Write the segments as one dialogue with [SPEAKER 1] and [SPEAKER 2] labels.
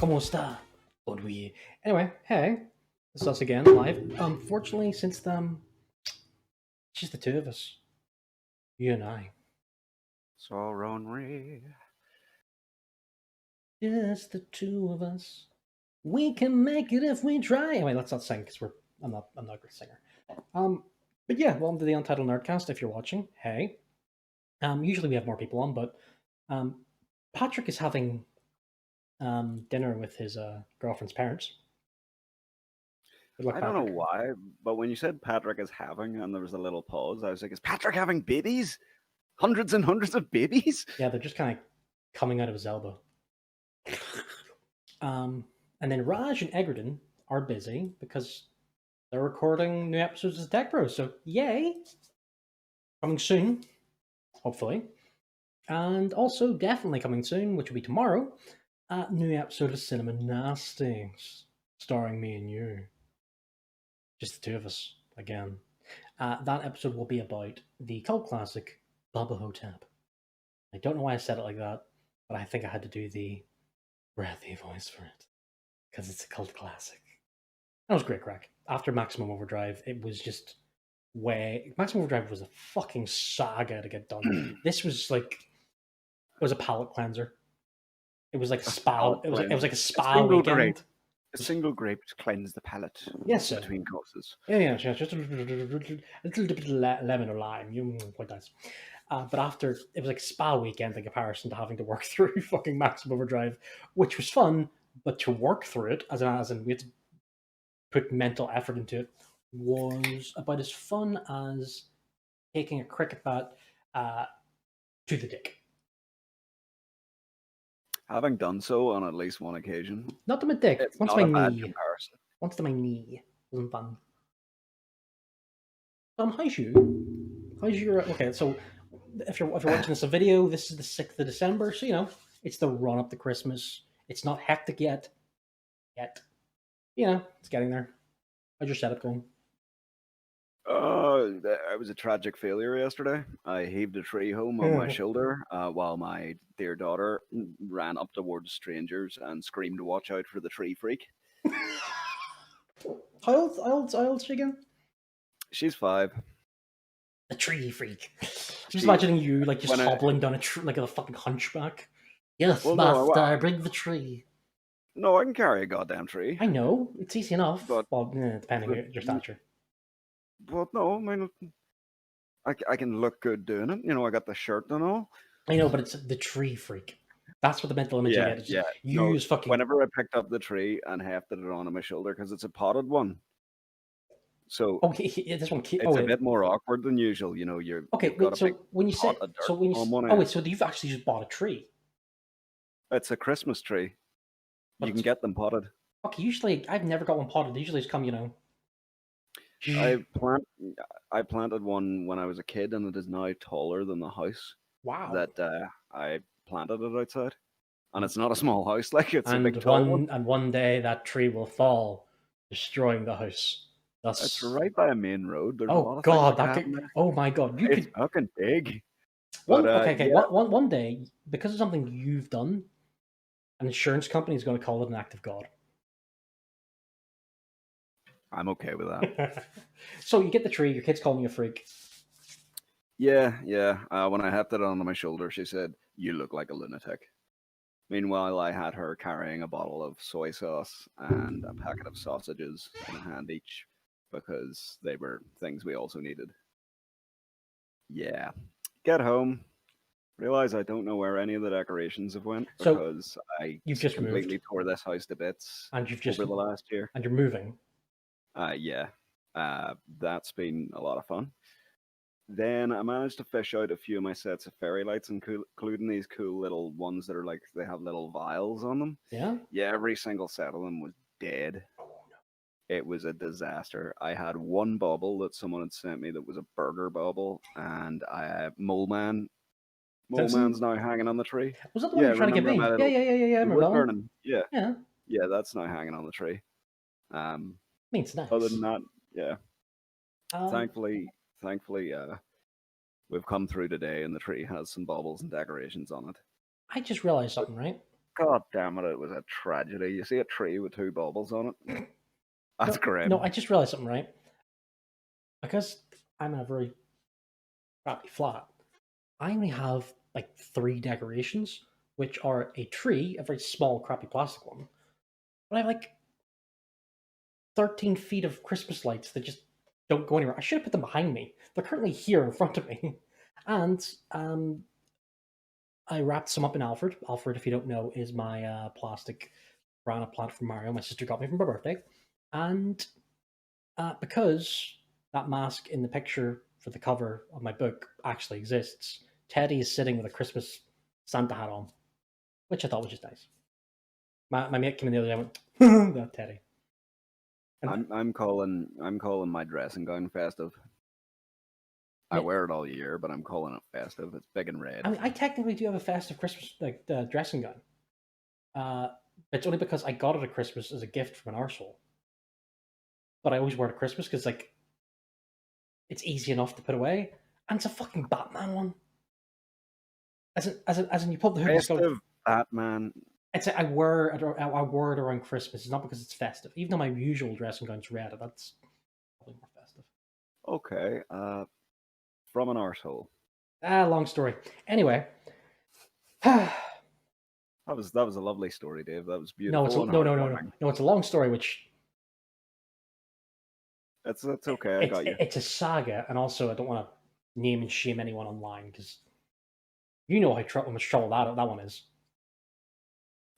[SPEAKER 1] ¿Cómo está? But we anyway. Hey, it's us again live. Unfortunately, since it's just the two of us, you and I.
[SPEAKER 2] Sorry.
[SPEAKER 1] Just the two of us. We can make it if we try. Anyway, let's not sing because I'm not a great singer. But yeah, welcome to the Untitled Nerdcast. If you're watching, hey. Usually we have more people on, but Patrick is having dinner with his girlfriend's parents. Good luck,
[SPEAKER 2] I don't know
[SPEAKER 1] Patrick.
[SPEAKER 2] why, but when you said Patrick is having, and there was a little pause, I was like, is Patrick having babies? Hundreds and hundreds of babies?
[SPEAKER 1] Yeah, they're just kind of coming out of his elbow. And then Raj and Egerton are busy because they're recording new episodes of Tech Bros. So yay! Coming soon, hopefully. And also definitely coming soon, which will be tomorrow, a new episode of Cinema Nasties, starring me and you. Just the two of us, again. That episode will be about the cult classic, Bubba Hotep. I don't know why I said it like that, but I think I had to do the breathy voice for it. Because it's a cult classic. That was great crack. After Maximum Overdrive, it was just Maximum Overdrive was a fucking saga to get done. This was like it was a palate cleanser. It was like a spa. It was like a spa weekend.
[SPEAKER 2] A single grape to cleanse the palate.
[SPEAKER 1] Yes, sir.
[SPEAKER 2] Between courses.
[SPEAKER 1] Yeah, just a little bit of lemon or lime. Quite nice. But after it was like a spa weekend in comparison to having to work through fucking Maximum Overdrive, which was fun, but to work through it as in we had to put mental effort into it was about as fun as taking a cricket bat to the dick.
[SPEAKER 2] Having done so on at least one occasion.
[SPEAKER 1] Not to my dick.
[SPEAKER 2] It's
[SPEAKER 1] once
[SPEAKER 2] not
[SPEAKER 1] my
[SPEAKER 2] a bad
[SPEAKER 1] knee.
[SPEAKER 2] comparison.
[SPEAKER 1] Once to my knee. Wasn't fun. How's you? How's your okay? So if you're watching this a video, this is the 6th of December, so it's the run up to Christmas. It's not hectic yet. It's getting there. How's your setup going?
[SPEAKER 2] I was a tragic failure yesterday. I heaved a tree home on my shoulder while my dear daughter ran up towards strangers and screamed, "Watch out for the tree freak."
[SPEAKER 1] How old's she again?
[SPEAKER 2] She's 5.
[SPEAKER 1] The tree freak. Just imagining you just hobbling down a tree like a fucking hunchback. Yes,
[SPEAKER 2] well,
[SPEAKER 1] master, bring the tree.
[SPEAKER 2] No, I can carry a goddamn tree.
[SPEAKER 1] I know, it's easy enough. But, depending on your stature.
[SPEAKER 2] But no, I mean, I can look good doing it. I got the shirt and all.
[SPEAKER 1] I know, but it's the tree freak. That's what the mental image I get. Use fucking.
[SPEAKER 2] Whenever I picked up the tree and hefted it onto my shoulder, because it's a potted one. So
[SPEAKER 1] this one.
[SPEAKER 2] It's a bit more awkward than usual. You're
[SPEAKER 1] okay. Wait, so when you say so you've actually just bought a tree.
[SPEAKER 2] It's a Christmas tree. You can get them potted.
[SPEAKER 1] Okay, usually I've never got one potted. They usually just come,
[SPEAKER 2] I planted one when I was a kid, and it is now taller than the house.
[SPEAKER 1] Wow.
[SPEAKER 2] That I planted it outside, and it's not a small house. Like it's a big tall one.
[SPEAKER 1] And one day that tree will fall, destroying the house.
[SPEAKER 2] It's right by a main road. There's a lot of
[SPEAKER 1] God! Oh my God!
[SPEAKER 2] It's fucking big.
[SPEAKER 1] One day, because of something you've done, an insurance company is going to call it an act of God.
[SPEAKER 2] I'm okay with that.
[SPEAKER 1] So you get the tree. Your kid's calling you a freak.
[SPEAKER 2] Yeah. When I hefted it onto my shoulder, she said, "You look like a lunatic." Meanwhile, I had her carrying a bottle of soy sauce and a packet of sausages in a hand each, because they were things we also needed. Yeah. Get home. Realize I don't know where any of the decorations have went, because
[SPEAKER 1] you've just
[SPEAKER 2] completely tore this house to bits
[SPEAKER 1] and you've
[SPEAKER 2] over the last year.
[SPEAKER 1] And you're moving.
[SPEAKER 2] Yeah. That's been a lot of fun. Then I managed to fish out a few of my sets of fairy lights, including these cool little ones that are like, they have little vials on them.
[SPEAKER 1] Yeah?
[SPEAKER 2] Yeah, every single set of them was dead.
[SPEAKER 1] Oh, no.
[SPEAKER 2] It was a disaster. I had one bauble that someone had sent me that was a burger bauble, and Mole Man's now hanging on the tree.
[SPEAKER 1] Was that the one you were trying to get me? Yeah. I remember
[SPEAKER 2] burning. Yeah, that's now hanging on the tree.
[SPEAKER 1] Means nice.
[SPEAKER 2] Other than that, yeah. Thankfully, we've come through today, and the tree has some baubles and decorations on it.
[SPEAKER 1] I just realized something, right?
[SPEAKER 2] God damn it, it was a tragedy. You see a tree with 2 bubbles on it? That's grim.
[SPEAKER 1] No, I just realized something, right? Because I'm in a very crappy flat, I only have like 3 decorations, which are a tree, a very small, crappy plastic one, but I have like 13 feet of Christmas lights that just don't go anywhere. I should have put them behind me. They're currently here in front of me. And I wrapped some up in Alfred. Alfred, if you don't know, is my plastic piranha plant from Mario. My sister got me for my birthday. And because that mask in the picture for the cover of my book actually exists, Teddy is sitting with a Christmas Santa hat on, which I thought was just nice. My mate came in the other day and went, that Teddy. And
[SPEAKER 2] I'm calling my dressing gown festive. I
[SPEAKER 1] Yeah.
[SPEAKER 2] wear it all year, but I'm calling it festive. It's big and red.
[SPEAKER 1] I mean, I technically do have a festive Christmas like dressing gown. It's only because I got it at Christmas as a gift from an arsehole. But I always wear it at Christmas because like it's easy enough to put away, and it's a fucking Batman one. As in you pull the hood.
[SPEAKER 2] Festive Batman.
[SPEAKER 1] It's I wear it around Christmas. It's not because it's festive. Even though my usual dressing gown's red, that's probably more festive.
[SPEAKER 2] Okay. From an arsehole.
[SPEAKER 1] Long story. Anyway.
[SPEAKER 2] That was a lovely story, Dave. That was beautiful.
[SPEAKER 1] No. It's a long story, which
[SPEAKER 2] that's okay. I got you.
[SPEAKER 1] It's a saga, and also I don't want to name and shame anyone online because you know how much trouble that one is.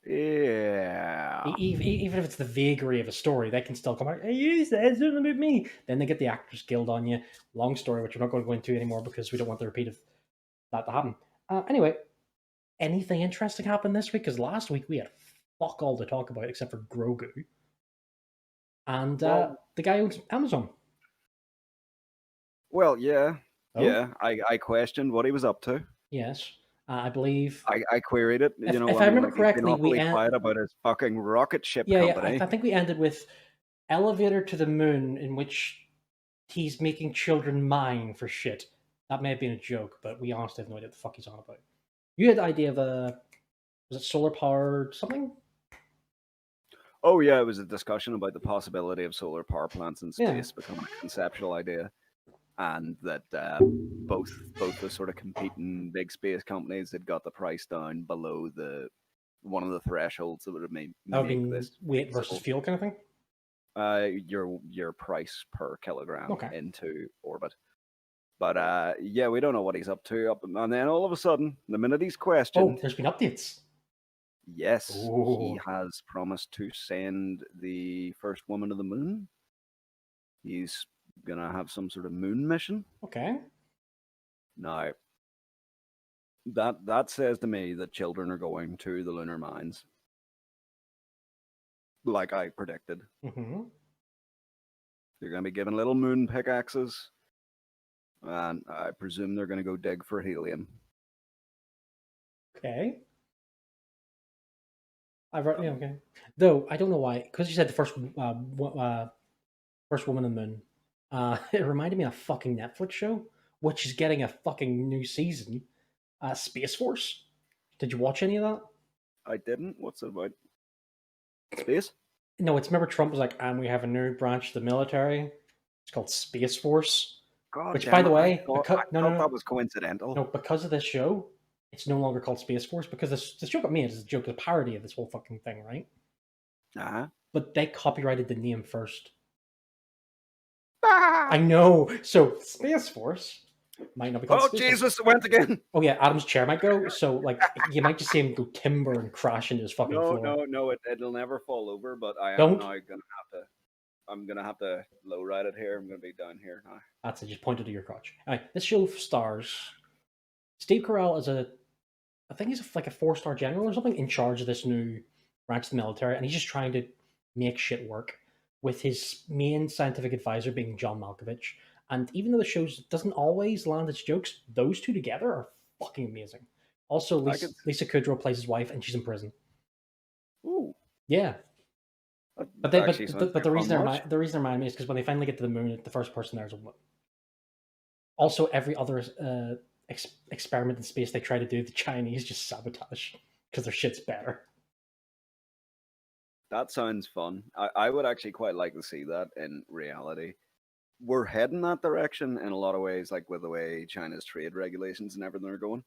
[SPEAKER 2] Yeah.
[SPEAKER 1] Even if it's the vagary of a story, they can still come out. Hey, you said something about me. Then they get the Actors Guild on you. Long story, which we're not going to go into anymore because we don't want the repeat of that to happen. Anyway, anything interesting happened this week? Because last week we had fuck all to talk about except for Grogu. And the guy owns Amazon.
[SPEAKER 2] Well, yeah.
[SPEAKER 1] Oh?
[SPEAKER 2] Yeah. I questioned what he was up to.
[SPEAKER 1] Yes. I believe.
[SPEAKER 2] I queried it.
[SPEAKER 1] If I remember correctly,
[SPEAKER 2] he's been quiet about his fucking rocket ship company.
[SPEAKER 1] Yeah, I think we ended with Elevator to the Moon, in which he's making children mine for shit. That may have been a joke, but we honestly have no idea what the fuck he's on about. You had the idea of was it solar powered something?
[SPEAKER 2] Oh yeah, it was a discussion about the possibility of solar power plants in space becoming a conceptual idea, and that both the sort of competing big space companies had got the price down below one of the thresholds that would have made this
[SPEAKER 1] weight versus fuel kind of thing.
[SPEAKER 2] Your price per kilogram into orbit. But yeah, we don't know what he's up to. And then all of a sudden, the minute he's questioned,
[SPEAKER 1] there's been updates.
[SPEAKER 2] Yes, he has promised to send the first woman to the moon. He's gonna have some sort of moon mission.
[SPEAKER 1] Okay.
[SPEAKER 2] Now, that says to me that children are going to the lunar mines, like I predicted.
[SPEAKER 1] Mm-hmm.
[SPEAKER 2] They're gonna be given little moon pickaxes, and I presume they're gonna go dig for helium.
[SPEAKER 1] Okay. Okay. Though I don't know why, because you said the first woman on the moon. It reminded me of a fucking Netflix show, which is getting a fucking new season. Space Force. Did you watch any of that?
[SPEAKER 2] I didn't. What's it about? Space?
[SPEAKER 1] No, it's remember Trump was like, and we have a new branch of the military. It's called Space Force.
[SPEAKER 2] God,
[SPEAKER 1] which, by the way,
[SPEAKER 2] I thought that was coincidental.
[SPEAKER 1] No, because of this show, it's no longer called Space Force because this joke got made as a joke, a parody of this whole fucking thing, right?
[SPEAKER 2] Uh-huh.
[SPEAKER 1] But they copyrighted the name first. I know. So Space Force might not be called Space
[SPEAKER 2] Jesus,
[SPEAKER 1] Force.
[SPEAKER 2] It went again.
[SPEAKER 1] Oh yeah, Adam's chair might go. So like you might just see him go timber and crash into his fucking floor.
[SPEAKER 2] No, it'll never fall over. But I am now gonna have to. I'm gonna have to low ride it here. I'm gonna be down here now.
[SPEAKER 1] That's it. Just pointed to your crotch. Anyway, this show stars Steve Carell as I think he's like a 4-star general or something in charge of this new branch of the military, and he's just trying to make shit work with his main scientific advisor being John Malkovich. And even though the show doesn't always land its jokes, those two together are fucking amazing. Also, Lisa Kudrow plays his wife, and she's in prison.
[SPEAKER 2] Ooh,
[SPEAKER 1] yeah. But the reason they remind me is because when they finally get to the moon, the first person there is a woman. Also, every other experiment in space they try to do, the Chinese just sabotage because their shit's better.
[SPEAKER 2] That sounds fun. I would actually quite like to see that in reality. We're heading that direction in a lot of ways, like with the way China's trade regulations and everything are going.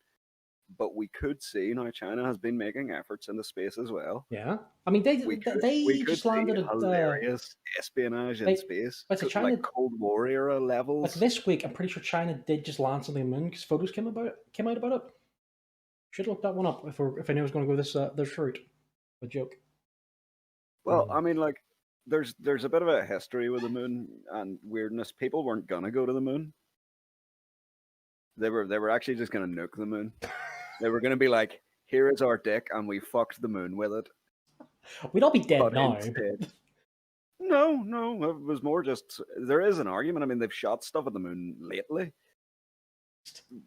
[SPEAKER 2] But we could see now China has been making efforts into space as well.
[SPEAKER 1] Yeah, I mean
[SPEAKER 2] We
[SPEAKER 1] they
[SPEAKER 2] could
[SPEAKER 1] just
[SPEAKER 2] see
[SPEAKER 1] landed at
[SPEAKER 2] hilarious espionage in
[SPEAKER 1] they.
[SPEAKER 2] space,
[SPEAKER 1] But
[SPEAKER 2] like
[SPEAKER 1] China,
[SPEAKER 2] Cold War era
[SPEAKER 1] like
[SPEAKER 2] levels.
[SPEAKER 1] this week, I'm pretty sure China did just land something on the moon because photos came out about it. Should look that one up if I knew I was going to go this route. A joke.
[SPEAKER 2] Well, I mean, like there's a bit of a history with the moon and weirdness. People weren't gonna go to the moon. They were actually just gonna nuke the moon. They were gonna be like, here is our dick, and we fucked the moon with it.
[SPEAKER 1] We'd all be dead
[SPEAKER 2] But
[SPEAKER 1] now.
[SPEAKER 2] instead, no, it was more just there is an argument. I mean, they've shot stuff at the moon lately,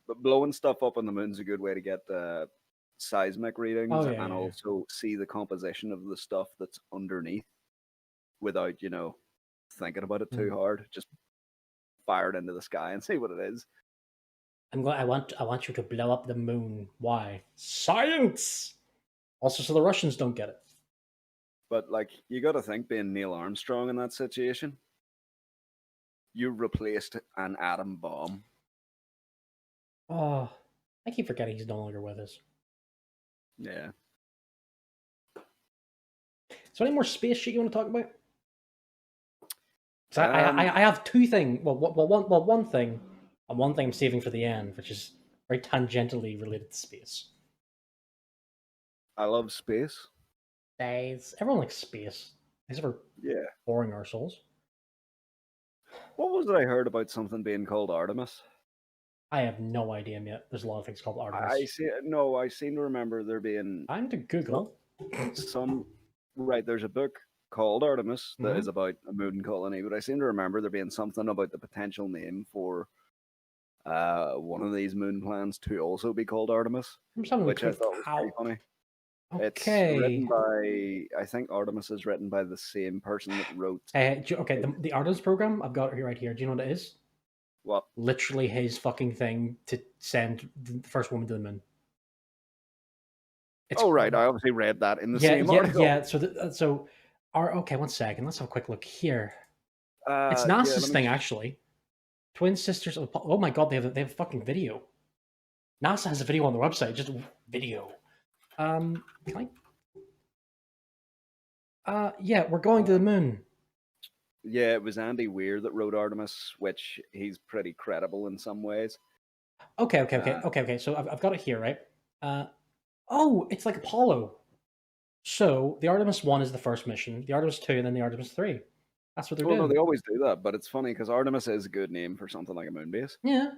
[SPEAKER 2] but blowing stuff up on the moon's a good way to get seismic readings
[SPEAKER 1] Oh yeah,
[SPEAKER 2] and
[SPEAKER 1] yeah.
[SPEAKER 2] also see the composition of the stuff that's underneath without thinking about it too hard. Just fire it into the sky and see what it is.
[SPEAKER 1] I want you to blow up the moon. Why? Science. Also, so the Russians don't get it.
[SPEAKER 2] But like, you got to think, being Neil Armstrong in that situation, you replaced an atom bomb.
[SPEAKER 1] Oh, I keep forgetting he's no longer with us.
[SPEAKER 2] Yeah.
[SPEAKER 1] So, any more space shit you want to talk about? I have two things. One thing, and one thing I'm saving for the end, which is very tangentially related to space.
[SPEAKER 2] I love space.
[SPEAKER 1] Days. Everyone likes space. Except for
[SPEAKER 2] Yeah.
[SPEAKER 1] boring ourselves.
[SPEAKER 2] What was it I heard about something being called Artemis?
[SPEAKER 1] I have no idea yet. There's a lot of things called Artemis.
[SPEAKER 2] I seem to remember there being
[SPEAKER 1] Time to Google.
[SPEAKER 2] some right. There's a book called Artemis that is about a moon colony, but I seem to remember there being something about the potential name for one of these moon plans to also be called Artemis, which I thought was pretty funny.
[SPEAKER 1] Okay.
[SPEAKER 2] It's written by, I think Artemis is written by the same person that wrote.
[SPEAKER 1] The Artemis program, I've got it right here. Do you know what it is?
[SPEAKER 2] What?
[SPEAKER 1] Literally his fucking thing to send the first woman to the moon.
[SPEAKER 2] Right. I obviously read that in the same article.
[SPEAKER 1] Yeah. Okay, 1 second. Let's have a quick look here. It's NASA's thing, actually. Twin sisters. Oh my god, they have a fucking video. NASA has a video on their website. Just video. Can I? Yeah, we're going to the moon.
[SPEAKER 2] Yeah, it was Andy Weir that wrote Artemis, which he's pretty credible in some ways.
[SPEAKER 1] Okay. So I've got it here, right? Oh, it's like Apollo. So the Artemis 1 is the first mission, the Artemis 2, and then the Artemis 3. That's what they're doing.
[SPEAKER 2] No, they always do that, but it's funny because Artemis is a good name for something like a moon base.
[SPEAKER 1] Yeah.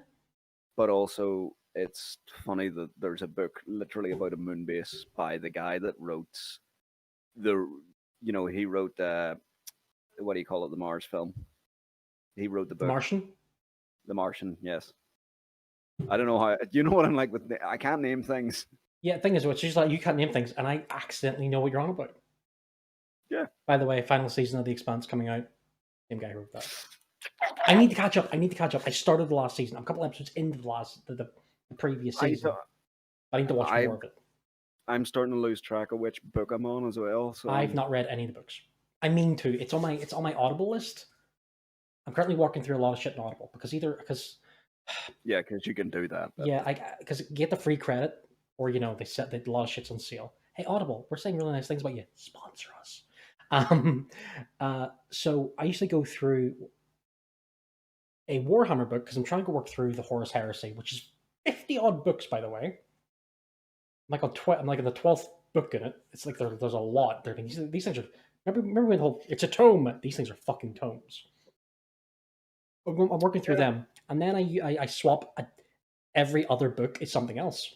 [SPEAKER 2] But also, it's funny that there's a book literally about a moon base by the guy that wrote he wrote what do you call it, the Mars film. He wrote the book.
[SPEAKER 1] The Martian?
[SPEAKER 2] The Martian, yes. I don't know how. You know what I'm like with. I can't name things.
[SPEAKER 1] Yeah, the thing is, it's just like you can't name things, and I accidentally know what you're on about.
[SPEAKER 2] Yeah.
[SPEAKER 1] By the way, final season of The Expanse coming out. Same guy who wrote that. I need to catch up. I started the last season. I'm a couple episodes into the previous season. I need to watch more of it.
[SPEAKER 2] I'm starting to lose track of which book I'm on as well. So
[SPEAKER 1] I've not read any of the books. I mean to. It's on my Audible list. I'm currently working through a lot of shit in Audible because
[SPEAKER 2] yeah, because you can do that.
[SPEAKER 1] Yeah, because you get the free credit, or they set that a lot of shit's on sale. Hey, Audible, we're saying really nice things about you. Sponsor us. So I usually go through a Warhammer book because I'm trying to work through the Horus Heresy, which is 50 odd books, by the way. I'm like in the 12th book in it. It's like there's a lot. These things are. Remember when the whole it's a tome. These things are fucking tomes. I'm working through them, and then I swap. Every other book is something else.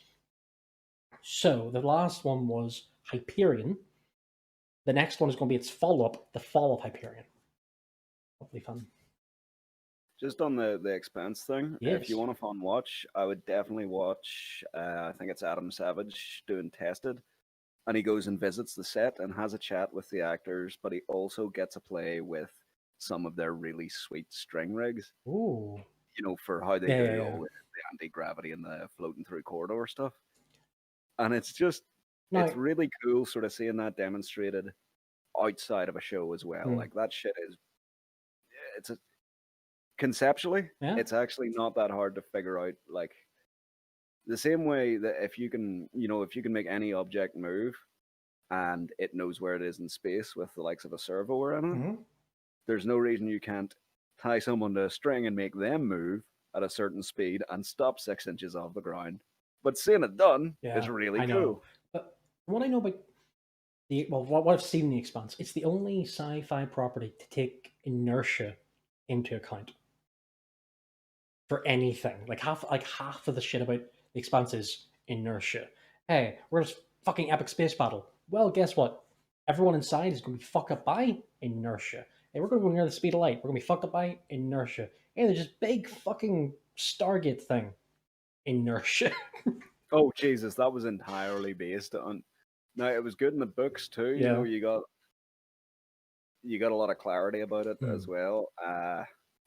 [SPEAKER 1] So the last one was Hyperion. The next one is going to be its follow-up, The Fall of Hyperion. Hopefully fun.
[SPEAKER 2] Just on the Expanse thing,
[SPEAKER 1] yes.
[SPEAKER 2] If you want a fun watch, I would definitely watch, I think it's Adam Savage doing Tested. And he goes and visits the set and has a chat with the actors, but he also gets to play with some of their really sweet string rigs.
[SPEAKER 1] Ooh.
[SPEAKER 2] For how they do all the anti-gravity and the floating through corridor stuff. And it's just, it's really cool sort of seeing that demonstrated outside of a show as well.
[SPEAKER 1] Hmm.
[SPEAKER 2] Like that shit is, it's a conceptually,
[SPEAKER 1] Yeah.
[SPEAKER 2] it's actually not that hard to figure out. Like the same way that if you can, if you can make any object move and it knows where it is in space with the likes of a servo or anything,
[SPEAKER 1] Mm-hmm.
[SPEAKER 2] there's no reason you can't tie someone to a string and make them move at a certain speed and stop 6 inches off the ground. But seeing it done
[SPEAKER 1] Yeah,
[SPEAKER 2] is really
[SPEAKER 1] I know.
[SPEAKER 2] cool.
[SPEAKER 1] But what I know about what I've seen in The Expanse, it's the only sci-fi property to take inertia into account for anything. Like half of the shit about The Expanse is inertia. Hey, where's fucking epic space battle? Well, guess what? Everyone inside is going to be fucked up by inertia. Hey, we're going to go near the speed of light. We're going to be fucked up by inertia. Hey, there's this big fucking Stargate thing. Inertia.
[SPEAKER 2] Oh Jesus, that was entirely based on. Now it was good in the books too.
[SPEAKER 1] Yeah.
[SPEAKER 2] You got a lot of clarity about it as well.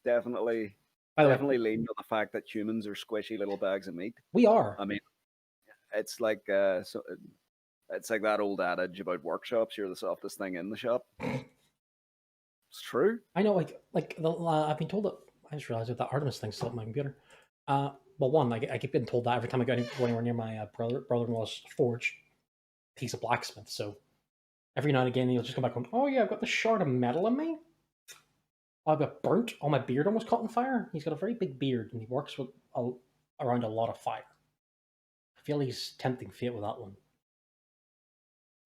[SPEAKER 2] Definitely,
[SPEAKER 1] By the way,
[SPEAKER 2] definitely leaned on the fact that humans are squishy little bags of meat.
[SPEAKER 1] we are.
[SPEAKER 2] I mean, it's like it's like that old adage about workshops. You're the softest thing in the shop. It's true.
[SPEAKER 1] I know, I've been told that. I just realized that the Artemis thing's still on my computer. Well, one, I keep getting told that every time I go anywhere near my brother-in-law's forge, piece of blacksmith. So every now and again, he'll just come back going, "Oh yeah, I've got this shard of metal in me. I got burnt. All my beard almost caught on fire." He's got a very big beard, and he works with around a lot of fire. I feel he's tempting fate with that one.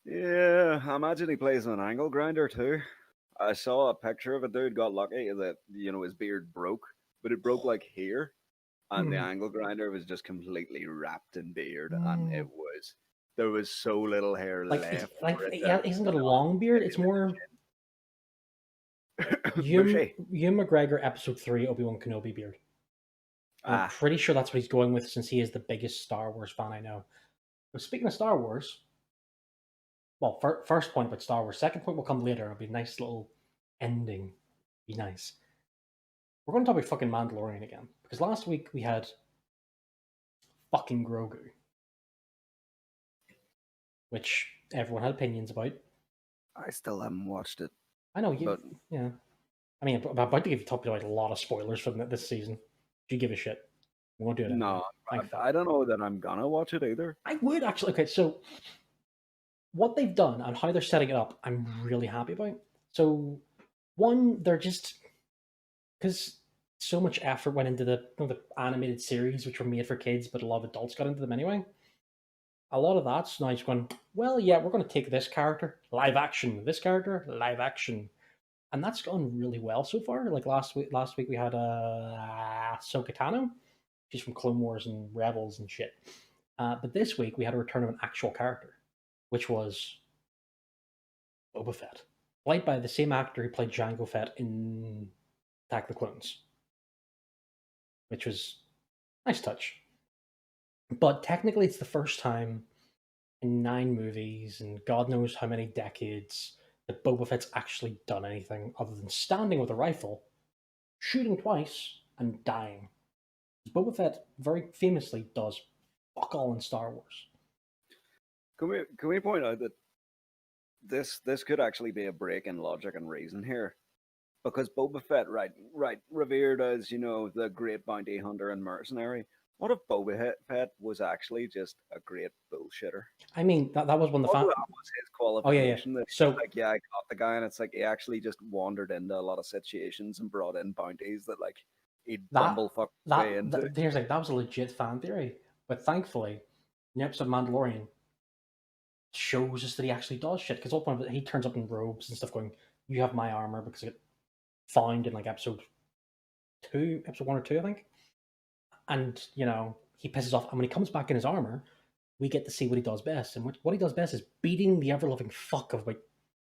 [SPEAKER 2] Yeah, I imagine he plays an angle grinder too. I saw a picture of a dude got lucky that his beard broke, but it broke like here, and the angle grinder was just completely wrapped in beard, and there was so little hair left.
[SPEAKER 1] He hasn't got a long beard. It's more Ewan McGregor episode 3 Obi-Wan Kenobi beard. I'm pretty sure that's what he's going with, since he is the biggest Star Wars fan I know. But speaking of Star Wars, well, first point about Star Wars. Second point will come later. It'll be a nice little ending. Be nice. We're going to talk about fucking Mandalorian again, because last week we had fucking Grogu, which everyone had opinions about.
[SPEAKER 2] I still haven't watched it.
[SPEAKER 1] I know you. Yeah. I mean, I'm about to give you about a lot of spoilers from this season. Do you give a shit? We won't do it.
[SPEAKER 2] No, I don't know that I'm gonna watch it either.
[SPEAKER 1] I would actually. Okay, so what they've done and how they're setting it up, I'm really happy about. So, one, they're just because so much effort went into the animated series, which were made for kids, but a lot of adults got into them anyway. A lot of that's now just going, well, yeah, we're going to take this character, live action, this character, live action. And that's gone really well so far. Like last week we had Ahsoka Tano. She's from Clone Wars and Rebels and shit. But this week we had a return of an actual character, which was Boba Fett, played by the same actor who played Jango Fett in Attack of the Clones, which was a nice touch. But technically, it's the first time in 9 movies and God knows how many decades that Boba Fett's actually done anything other than standing with a rifle, shooting twice, and dying. Boba Fett very famously does fuck all in Star Wars.
[SPEAKER 2] Can we point out that this could actually be a break in logic and reason here? Because Boba Fett, right, revered as, the great bounty hunter and mercenary. What if Boba Fett was actually just a great bullshitter?
[SPEAKER 1] I mean, that was one of the
[SPEAKER 2] that was his qualification.
[SPEAKER 1] Oh, yeah.
[SPEAKER 2] So, like, yeah, I caught the guy, and it's like he actually just wandered into a lot of situations and brought in bounties that, like, he'd bumblefuck way into.
[SPEAKER 1] Here's like, that was a legit fan theory. But thankfully, the episode of Mandalorian shows us that he actually does shit. Because all he turns up in robes and stuff going, you have my armor, because it found in like episode 1 or 2, I think. And, he pisses off. And when he comes back in his armor, we get to see what he does best. And what he does best is beating the ever-loving fuck of like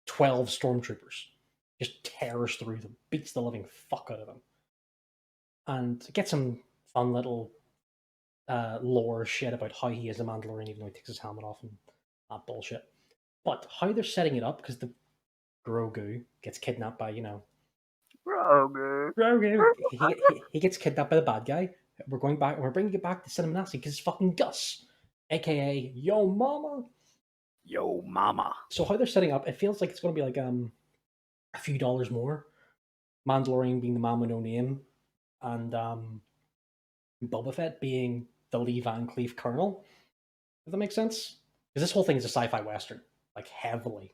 [SPEAKER 1] 12 stormtroopers. Just tears through them. Beats the living fuck out of them. And gets some fun little lore shit about how he is a Mandalorian even though he takes his helmet off and that bullshit. But how they're setting it up, because the Grogu gets kidnapped by, Grogu. He gets kidnapped by the bad guy. We're bringing it back to Cinemanasi because it's fucking Gus, aka Yo Mama.
[SPEAKER 2] Yo, mama.
[SPEAKER 1] So how they're setting up, it feels like it's going to be like a few dollars more. Mandalorian being the man with no name, and Boba Fett being the Lee Van Cleef Colonel. Does that make sense? Because this whole thing is a sci-fi western, like heavily.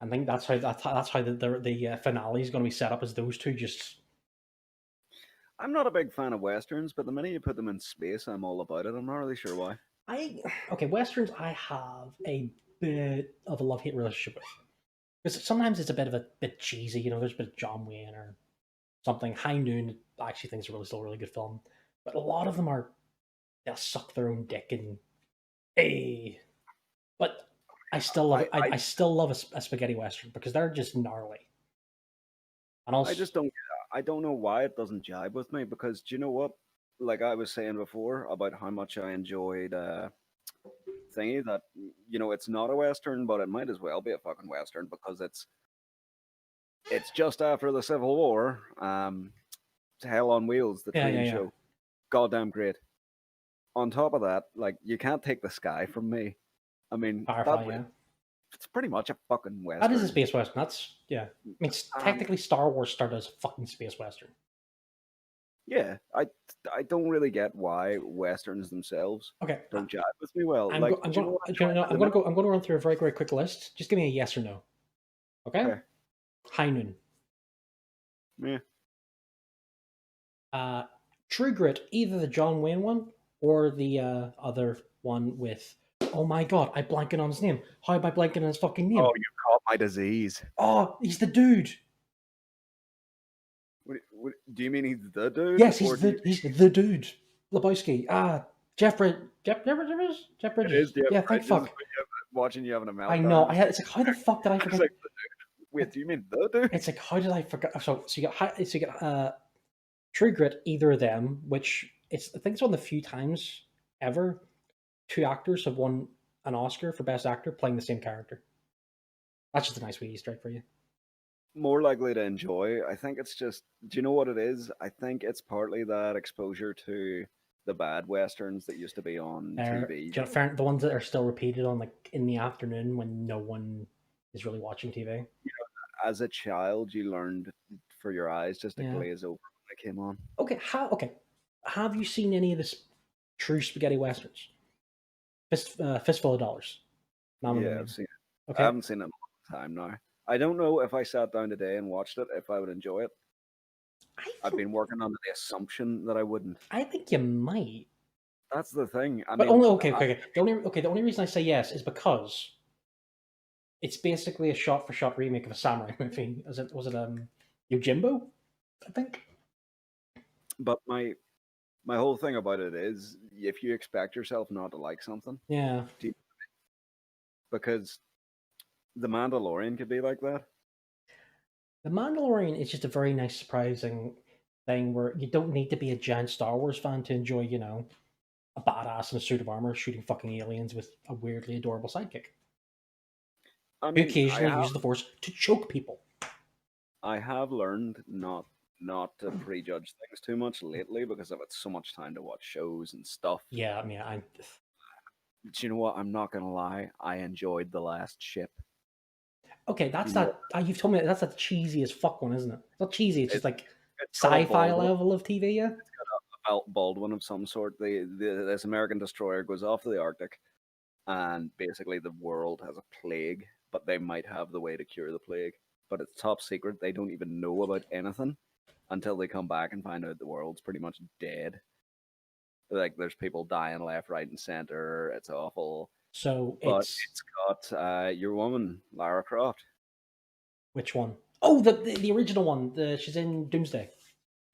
[SPEAKER 1] I think that's how the finale is going to be set up as those two just.
[SPEAKER 2] I'm not a big fan of westerns, but the minute you put them in space, I'm all about it. I'm not really sure why.
[SPEAKER 1] Okay, westerns I have a bit of a love-hate relationship with. Because sometimes it's a bit cheesy, there's a bit of John Wayne or something. High Noon I actually think is still a really good film. But a lot of them are they'll suck their own dick and hey. But I still love it. I still love a spaghetti western because they're just gnarly. And also,
[SPEAKER 2] I just don't. I don't know why it doesn't jibe with me because do you know what? Like I was saying before about how much I enjoyed thingy that it's not a western, but it might as well be a fucking western because it's just after the Civil War. Hell on Wheels, the train show, goddamn great. On top of that, like you can't take the sky from me. I mean,
[SPEAKER 1] Firefly,
[SPEAKER 2] it's pretty much a fucking western.
[SPEAKER 1] That is a space western. That's I mean, technically, Star Wars started as a fucking space western.
[SPEAKER 2] Yeah, I don't really get why westerns themselves don't jive with me well.
[SPEAKER 1] I'm going to run through a very very quick list. Just give me a yes or no. Okay. High Noon.
[SPEAKER 2] Yeah.
[SPEAKER 1] True Grit, either the John Wayne one or the other one with. Oh my god, I'm blanking on his name. How am I blanking on his fucking name?
[SPEAKER 2] Oh, you caught my disease.
[SPEAKER 1] Oh, he's the dude.
[SPEAKER 2] Do you mean he's the dude?
[SPEAKER 1] Yes, he's the dude. Lebowski. Jeff Bridges. Jeff Bridges.
[SPEAKER 2] It is Jeff
[SPEAKER 1] yeah,
[SPEAKER 2] Bridges,
[SPEAKER 1] thank fuck.
[SPEAKER 2] Watching you having a meltdown.
[SPEAKER 1] I know. It's like, how the fuck did I forget?
[SPEAKER 2] Like, wait, do you mean the dude?
[SPEAKER 1] It's like, how did I forget? So you get True Grit, either of them, which I think it's one of the few times ever two actors have won an Oscar for Best Actor playing the same character. That's just a nice wee Easter egg for you.
[SPEAKER 2] More likely to enjoy. I think it's just, do you know what it is? I think it's partly that exposure to the bad westerns that used to be on TV.
[SPEAKER 1] The ones that are still repeated on like in the afternoon when no one is really watching TV.
[SPEAKER 2] As a child, you learned for your eyes just to glaze over when it came on.
[SPEAKER 1] Okay, have you seen any of this true spaghetti westerns? Fistful of Dollars.
[SPEAKER 2] Yeah, I've seen it. Okay. I haven't seen it in a long time now. I don't know if I sat down today and watched it, if I would enjoy it. I've been working under the assumption that I wouldn't.
[SPEAKER 1] I think you might.
[SPEAKER 2] That's the thing.
[SPEAKER 1] The only reason I say yes is because it's basically a shot-for-shot remake of a samurai movie. Was it Yojimbo? I think.
[SPEAKER 2] But my whole thing about it is, if you expect yourself not to like something, because The Mandalorian could be like that.
[SPEAKER 1] The Mandalorian is just a very nice, surprising thing where you don't need to be a giant Star Wars fan to enjoy, a badass in a suit of armor shooting fucking aliens with a weirdly adorable sidekick. I mean, who occasionally uses the Force to choke people.
[SPEAKER 2] I have learned not to prejudge things too much lately because I've had so much time to watch shows and stuff.
[SPEAKER 1] Yeah, I mean,
[SPEAKER 2] do you know what? I'm not gonna lie. I enjoyed The Last Ship.
[SPEAKER 1] Okay, you've told me that's the cheesy as fuck one, isn't it? It's not cheesy. It's just like sci-fi level of TV. Yeah,
[SPEAKER 2] it's got a Baldwin of some sort. This American destroyer goes off to the Arctic, and basically the world has a plague, but they might have the way to cure the plague. But it's top secret. They don't even know about anything until they come back and find out the world's pretty much dead. Like there's people dying left, right, and center. It's awful.
[SPEAKER 1] So
[SPEAKER 2] it's got your woman, Lara Croft.
[SPEAKER 1] Which one? Oh, the original one. She's in Doomsday.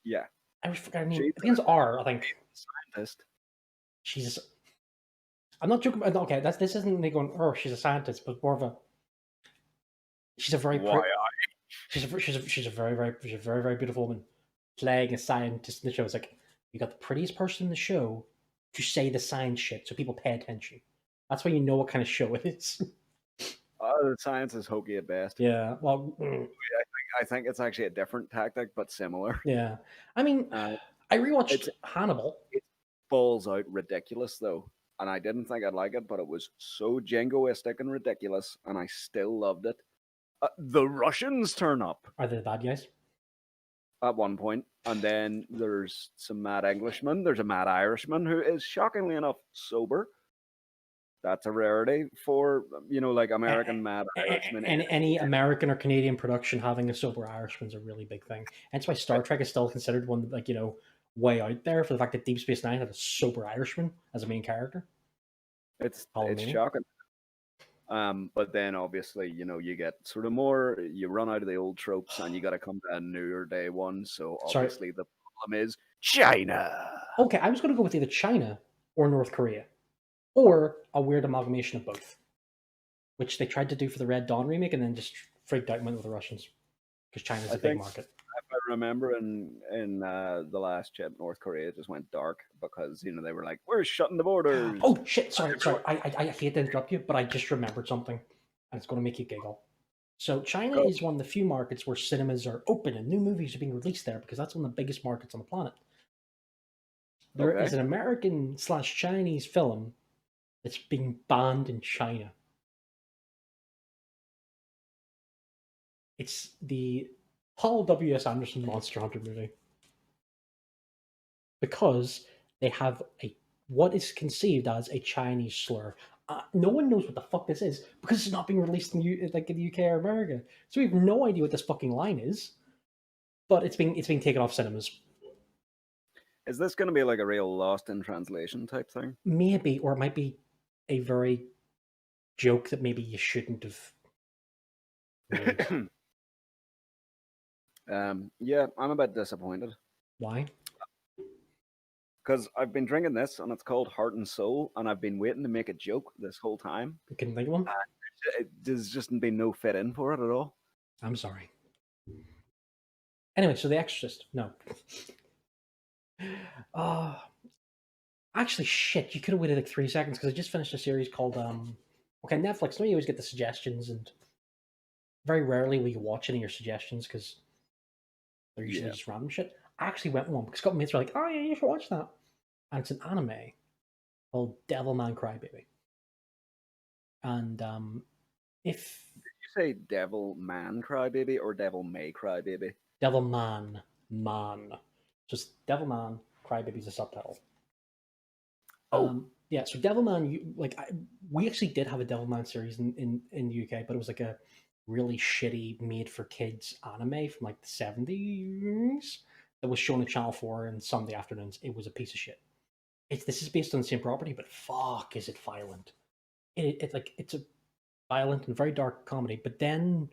[SPEAKER 2] Yeah.
[SPEAKER 1] I always forgot her name. It begins R, I think.
[SPEAKER 2] Scientist.
[SPEAKER 1] I'm not joking. Okay, this isn't me going. Oh, she's a scientist, but more of a. She's a very. She's a very very beautiful woman playing a scientist in the show. It's like you got the prettiest person in the show to say the science shit, so people pay attention. That's why you know what kind of show it is.
[SPEAKER 2] The science is hokey at best.
[SPEAKER 1] Yeah, well,
[SPEAKER 2] I think it's actually a different tactic, but similar.
[SPEAKER 1] Yeah, I mean, I rewatched Hannibal.
[SPEAKER 2] It balls out ridiculous though, and I didn't think I'd like it, but it was so jingoistic and ridiculous, and I still loved it. The Russians turn up
[SPEAKER 1] Are they the bad guys?
[SPEAKER 2] at one point, and then there's some mad Englishmen. There's a mad Irishman who is shockingly enough sober. That's a rarity for like American mad Irishmen.
[SPEAKER 1] And any American or Canadian production having a sober Irishman's a really big thing. Hence why Star Trek is still considered one, like, way out there for the fact that Deep Space Nine had a sober Irishman as a main character.
[SPEAKER 2] It's shocking. But then obviously, you get sort of more, you run out of the old tropes and you got to come to a newer day one. So obviously the problem is China.
[SPEAKER 1] Okay, I was going to go with either China or North Korea, or a weird amalgamation of both, which they tried to do for the Red Dawn remake and then just freaked out and went with the Russians because China's a big market.
[SPEAKER 2] If I remember in the last chip, North Korea just went dark because they were like, we're shutting the borders.
[SPEAKER 1] Oh shit! Sorry. I hate to interrupt you, but I just remembered something, and it's going to make you giggle. So China is one of the few markets where cinemas are open and new movies are being released there because that's one of the biggest markets on the planet. There is an American/Chinese film that's being banned in China. It's the Paul W.S. Anderson Monster Hunter movie. Because they have what is conceived as a Chinese slur. No one knows what the fuck this is because it's not being released in the UK or America. So we have no idea what this fucking line is. But it's being taken off cinemas.
[SPEAKER 2] Is this going to be like a real lost in translation type thing?
[SPEAKER 1] Maybe, or it might be a very joke that maybe you shouldn't have made.
[SPEAKER 2] Yeah, I'm a bit disappointed.
[SPEAKER 1] Why?
[SPEAKER 2] Because I've been drinking this, and it's called Heart and Soul, and I've been waiting to make a joke this whole time.
[SPEAKER 1] You couldn't think of one?
[SPEAKER 2] There's just been no fit in for it at all.
[SPEAKER 1] I'm sorry. Anyway, so The Exorcist. No. Actually, shit, you could have waited like 3 seconds because I just finished a series called okay, Netflix. No, you always get the suggestions, and very rarely will you watch any of your suggestions because they're usually just random shit. I actually went one because a couple mates were like, "Oh yeah, you should watch that," and it's an anime called Devilman Crybaby. And if
[SPEAKER 2] did you say Devil Man Crybaby or Devil May Crybaby?
[SPEAKER 1] Devilman, just Devilman Crybaby is a subtitle. Yeah, so Devilman, we actually did have a Devilman series in the UK, but it was like a really shitty made-for-kids anime from like the 70s that was shown at Channel 4 on Sunday afternoons. It was a piece of shit. This is based on the same property, but fuck, is it violent. It's a violent and very dark comedy, but then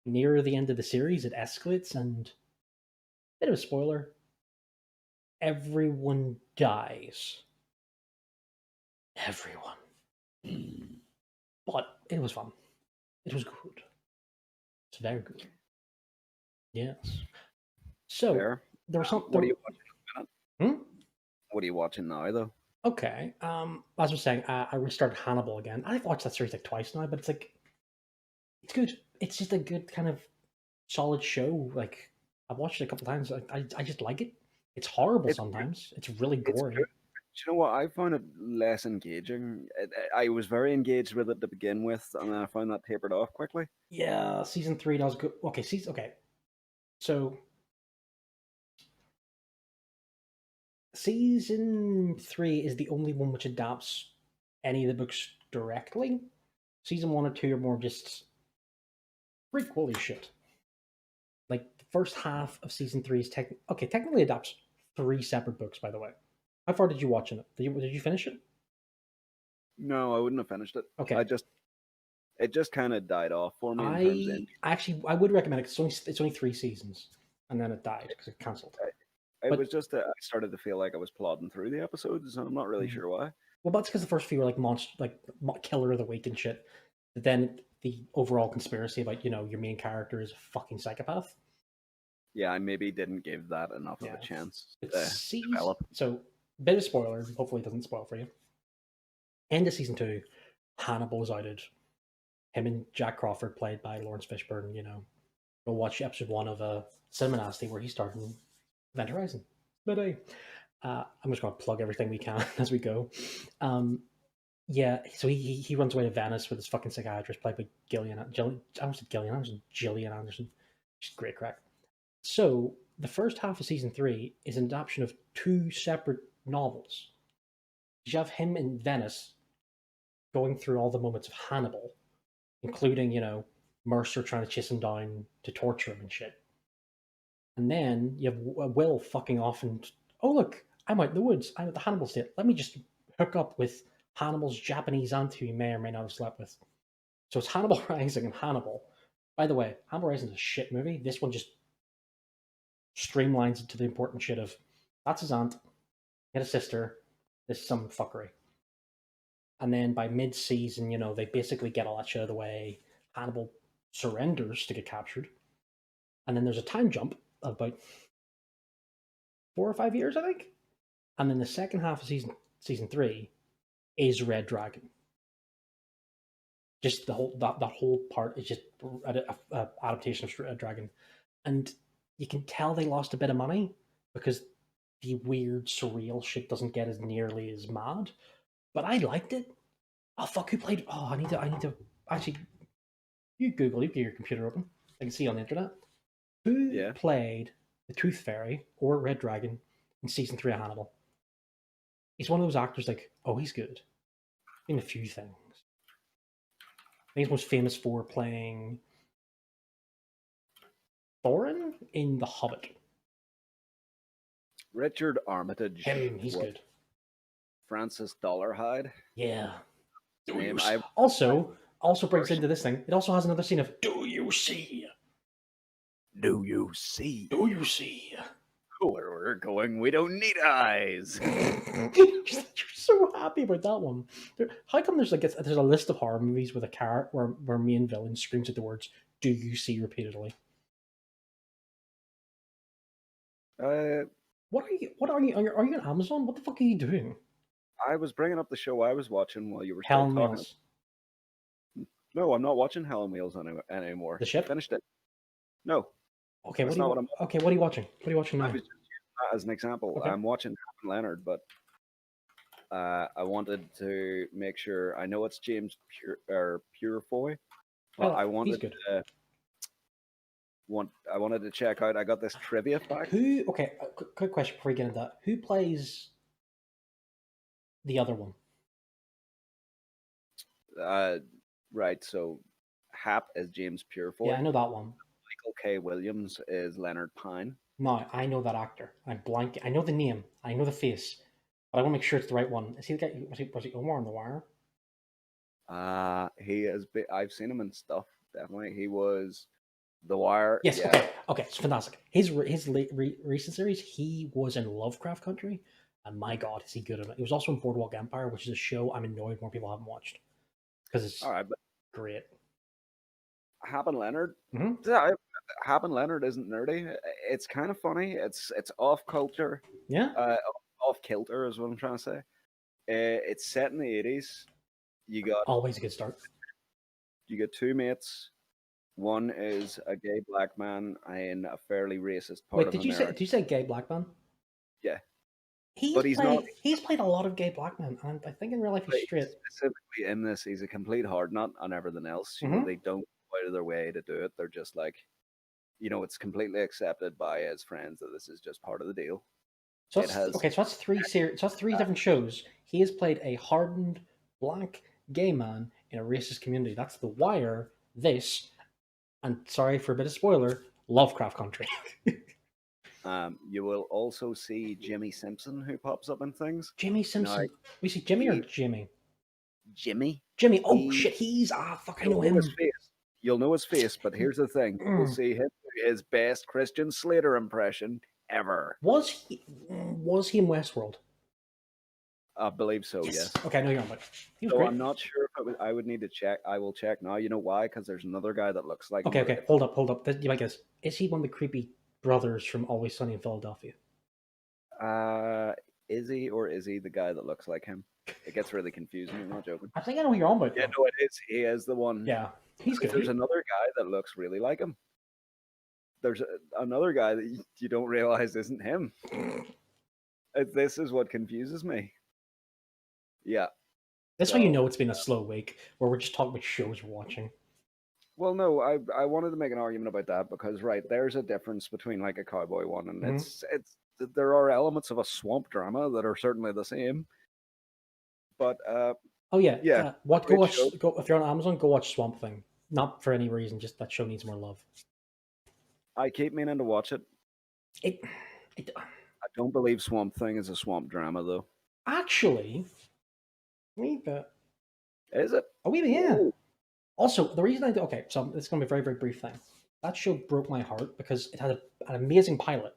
[SPEAKER 1] near the end of the series, it escalates, and bit of a spoiler, everyone dies. Everyone. But it was fun. It was good. It's very good. Yes. So
[SPEAKER 2] Fair.
[SPEAKER 1] there was something.
[SPEAKER 2] What are you watching?
[SPEAKER 1] Hmm?
[SPEAKER 2] What are you watching now, though?
[SPEAKER 1] Okay. As I was saying, I restarted Hannibal again. I've watched that series like twice now, but it's good. It's just a good kind of solid show. Like I've watched it a couple times. I just like it. It's horrible sometimes. It's really gory.
[SPEAKER 2] Do you know what? I found it less engaging. I was very engaged with it to begin with, and then I found that tapered off quickly.
[SPEAKER 1] Yeah, season 3 does good. Okay, so season 3 is the only one which adapts any of the books directly. Season 1 or 2 are more just prequel shit. Like the first half of season 3 is technically adapts 3 separate books. By the way, how far did you watch in it? Did you finish it?
[SPEAKER 2] No, I wouldn't have finished it.
[SPEAKER 1] Okay,
[SPEAKER 2] it just kind of died off for me.
[SPEAKER 1] I would recommend it because it's only 3 seasons, and then it died because it cancelled.
[SPEAKER 2] It was just that I started to feel like I was plodding through the episodes, and I'm not really sure why.
[SPEAKER 1] Well, that's because the first few were like killer of the week and shit. But then the overall conspiracy about your main character is a fucking psychopath.
[SPEAKER 2] Yeah, I maybe didn't give that enough of a chance to develop.
[SPEAKER 1] So, bit of spoiler. Hopefully, it doesn't spoil for you. End of season 2, Hannibal is outed. Him and Jack Crawford, played by Lawrence Fishburne. Go watch episode 1 of Cinema Nasty where he started in Event Horizon. But I'm just going to plug everything we can as we go. Yeah, so he runs away to Venice with his fucking psychiatrist, played by I almost said Gillian Anderson, Gillian Anderson. She's great crack. So the first half of season 3 is an adaptation of 2 separate novels. You have him in Venice going through all the moments of Hannibal, including, Mercer trying to chase him down to torture him and shit. And then you have Will fucking off and, oh, look, I'm out in the woods. I'm at the Hannibal state. Let me just hook up with Hannibal's Japanese aunt who you may or may not have slept with. So it's Hannibal Rising and Hannibal. By the way, Hannibal Rising is a shit movie. This one just streamlines it to the important shit of that's his aunt, he had a sister, this is some fuckery. And then by mid-season, they basically get all that shit out of the way. Hannibal surrenders to get captured. And then there's a time jump of about 4 or 5 years, I think. And then the second half of season 3 is Red Dragon. Just the whole that whole part is just an adaptation of Red Dragon. And you can tell they lost a bit of money because the weird, surreal shit doesn't get as nearly as mad. But I liked it. Oh fuck! Who played? Oh, I need to actually. You Google. You get your computer open. I can see on the internet. Who played the Tooth Fairy or Red Dragon in season 3 of Hannibal? He's one of those actors like, oh, he's good in a few things. I think he's most famous for playing Thorin in The Hobbit.
[SPEAKER 2] Richard Armitage.
[SPEAKER 1] He's good.
[SPEAKER 2] Francis Dollarhide.
[SPEAKER 1] Yeah. Also brings into this thing. It also has another scene of "Do you see?
[SPEAKER 2] Do you see?
[SPEAKER 1] Do you see?
[SPEAKER 2] Where we're going, we don't need eyes."
[SPEAKER 1] You're so happy about that one. How come there's a list of horror movies with a carrot where main villain screams at the words "Do you see?" repeatedly? What are you? Are you on Amazon? What the fuck are you doing?
[SPEAKER 2] I was bringing up the show I was watching while you were
[SPEAKER 1] Hell
[SPEAKER 2] still
[SPEAKER 1] on
[SPEAKER 2] talking.
[SPEAKER 1] Wheels.
[SPEAKER 2] No, I'm not watching Hell on Wheels anymore.
[SPEAKER 1] The ship?
[SPEAKER 2] Finished it. No.
[SPEAKER 1] Okay, what are you watching? What are you watching now?
[SPEAKER 2] I was just using that as an example.
[SPEAKER 1] Okay.
[SPEAKER 2] I'm watching Leonard, but I wanted to make sure. I know it's James Purefoy, but I wanted to. I wanted to check out. I got this trivia fact.
[SPEAKER 1] Okay, quick question before we get into that. Who plays the other one?
[SPEAKER 2] Right, so Hap is James Purefoy.
[SPEAKER 1] Yeah, I know that one.
[SPEAKER 2] Michael K. Williams is Leonard Pine.
[SPEAKER 1] No, I know that actor. I'm blank. I know the name. I know the face. But I want to make sure it's the right one. Is he the guy? Was he Omar on The Wire?
[SPEAKER 2] He is. I've seen him in stuff. Definitely, he was The Wire.
[SPEAKER 1] Yes.
[SPEAKER 2] Yeah.
[SPEAKER 1] Okay. It's fantastic. His recent series, he was in Lovecraft Country, and my God, is he good at it? He was also in Boardwalk Empire, which is a show I'm annoyed more people haven't watched because it's
[SPEAKER 2] all right, but
[SPEAKER 1] great.
[SPEAKER 2] Hap and Leonard.
[SPEAKER 1] Mm-hmm.
[SPEAKER 2] Yeah, Hap and Leonard isn't nerdy. It's kind of funny. It's off culture.
[SPEAKER 1] Yeah.
[SPEAKER 2] Off kilter is what I'm trying to say. It's set in the 80s. You got
[SPEAKER 1] always a good start.
[SPEAKER 2] You got 2 mates. One is a gay black man in a fairly racist part of America.
[SPEAKER 1] Did you say gay black man?
[SPEAKER 2] Yeah.
[SPEAKER 1] He's played a lot of gay black men, and I think in real life he's straight.
[SPEAKER 2] Specifically in this, he's a complete hard nut on everything else. You know, they don't go out of their way to do it. They're just like, it's completely accepted by his friends that this is just part of the deal.
[SPEAKER 1] So that's 3 series. So that's 3 different shows. He has played a hardened black gay man in a racist community. That's The Wire. This, and sorry for a bit of spoiler, Lovecraft Country.
[SPEAKER 2] You will also see Jimmy Simpson, who pops up in things.
[SPEAKER 1] Jimmy Simpson. We see Jimmy or Jimmy?
[SPEAKER 2] Jimmy.
[SPEAKER 1] Oh shit, I know him.
[SPEAKER 2] His face. You'll know his face, but here's the thing: you'll see him do his best Christian Slater impression ever.
[SPEAKER 1] Was he in Westworld?
[SPEAKER 2] I believe so. Yes.
[SPEAKER 1] Okay, I know you're on, but he was
[SPEAKER 2] so
[SPEAKER 1] great.
[SPEAKER 2] I'm not sure if I would need to check. I will check now. You know why? Because there's another guy that looks like.
[SPEAKER 1] Okay. Hold up. You might guess. Is he one of the creepy brothers from Always Sunny in Philadelphia?
[SPEAKER 2] Is he the guy that looks like him? It gets really confusing. I'm not joking.
[SPEAKER 1] I think I know who you're on about.
[SPEAKER 2] Yeah, no, it is. He is the one.
[SPEAKER 1] Yeah, he's good.
[SPEAKER 2] There's another guy that looks really like him. There's another guy that you don't realize isn't him. This is what confuses me. Yeah.
[SPEAKER 1] That's how you
[SPEAKER 2] So,
[SPEAKER 1] know it's been a slow week, where we're just talking about shows we're watching.
[SPEAKER 2] well, no, I wanted to make an argument about that because right there's a difference between like a cowboy one and
[SPEAKER 1] Mhm.
[SPEAKER 2] it's there are elements of a swamp drama that are certainly the same, but
[SPEAKER 1] Oh yeah,
[SPEAKER 2] yeah,
[SPEAKER 1] what? Go
[SPEAKER 2] great show.
[SPEAKER 1] watch. Go if you're on Amazon, go watch Swamp Thing. Not for any reason, just that show needs more love.
[SPEAKER 2] I keep meaning to watch it.
[SPEAKER 1] It, it
[SPEAKER 2] I don't believe Swamp Thing is a swamp drama though.
[SPEAKER 1] actually, wee bit.
[SPEAKER 2] Is it?
[SPEAKER 1] A wee bit, yeah.
[SPEAKER 2] Whoa.
[SPEAKER 1] Also, the reason okay, so it's going to be a very, very brief thing. That show broke my heart because it had an amazing pilot,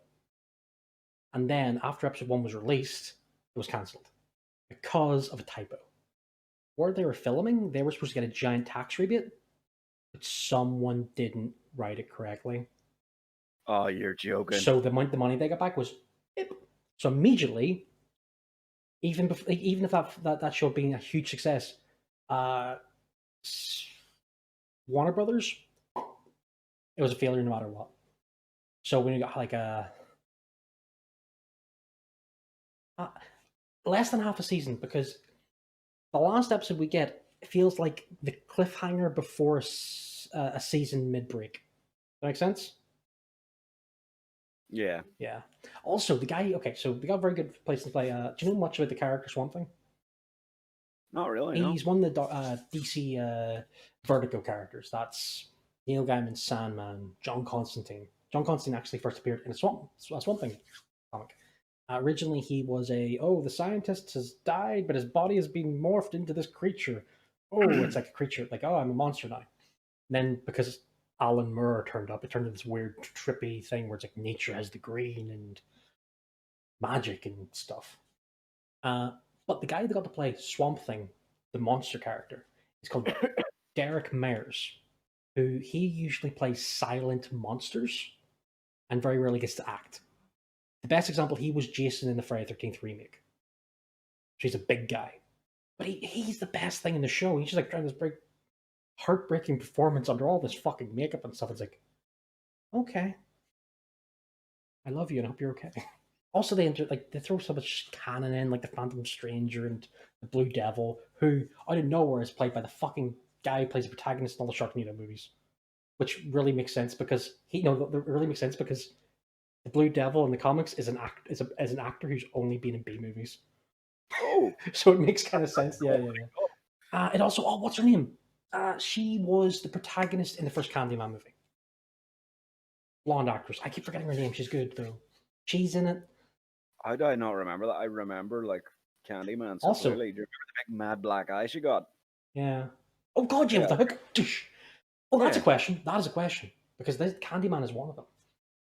[SPEAKER 1] and then after episode 1 was released, it was cancelled because of a typo. Where they were filming, they were supposed to get a giant tax rebate, but someone didn't write it correctly.
[SPEAKER 2] Oh, you're joking.
[SPEAKER 1] So the money they got back was beep. So immediately, even if that show being a huge success, uh, Warner Brothers, it was a failure no matter what. So when you got like uh, less than half a season, because the last episode we get feels like the cliffhanger before a season mid break. Does that make sense?
[SPEAKER 2] Yeah.
[SPEAKER 1] Yeah. Also, the guy. Okay, so we got a very good place to play. Do you know much about the character Swamp Thing?
[SPEAKER 2] Not really, no.
[SPEAKER 1] He's one of the DC Vertigo characters. That's Neil Gaiman's Sandman, John Constantine. John Constantine actually first appeared in a Swamp Thing comic. Originally, he was the scientist has died, but his body has been morphed into this creature. Oh, it's like a creature, like, oh, I'm a monster now. And then, because Alan Moore turned up, it turned into this weird, trippy thing where it's like nature has the green and magic and stuff. But the guy that got to play Swamp Thing, the monster character, is called Derek Meyers, who he usually plays silent monsters and very rarely gets to act. The best example, he was Jason in the Friday 13th remake. She's a big guy. But he's the best thing in the show. He's just like trying this big, heartbreaking performance under all this fucking makeup and stuff. It's like, okay, I love you and I hope you're okay. Also, they throw so much canon in, like the Phantom Stranger and the Blue Devil, who out of nowhere is played by the fucking guy who plays the protagonist in all the Sharknado movies, which really makes sense because it really makes sense because the Blue Devil in the comics is an actor who's only been in B movies.
[SPEAKER 2] Oh.
[SPEAKER 1] So it makes kind of sense. Yeah, yeah, yeah. It also, what's her name? She was the protagonist in the first Candyman movie. Blonde actress. I keep forgetting her name. She's good though. She's in it.
[SPEAKER 2] How do I not remember that? I remember like Candyman so
[SPEAKER 1] Also,
[SPEAKER 2] clearly. Do you remember the big mad black eye she got?
[SPEAKER 1] yeah. Oh God, yeah, with
[SPEAKER 2] Yeah.
[SPEAKER 1] the hook. Oh, that's a
[SPEAKER 2] Yeah.
[SPEAKER 1] question. That is a question because this Candyman is one of them.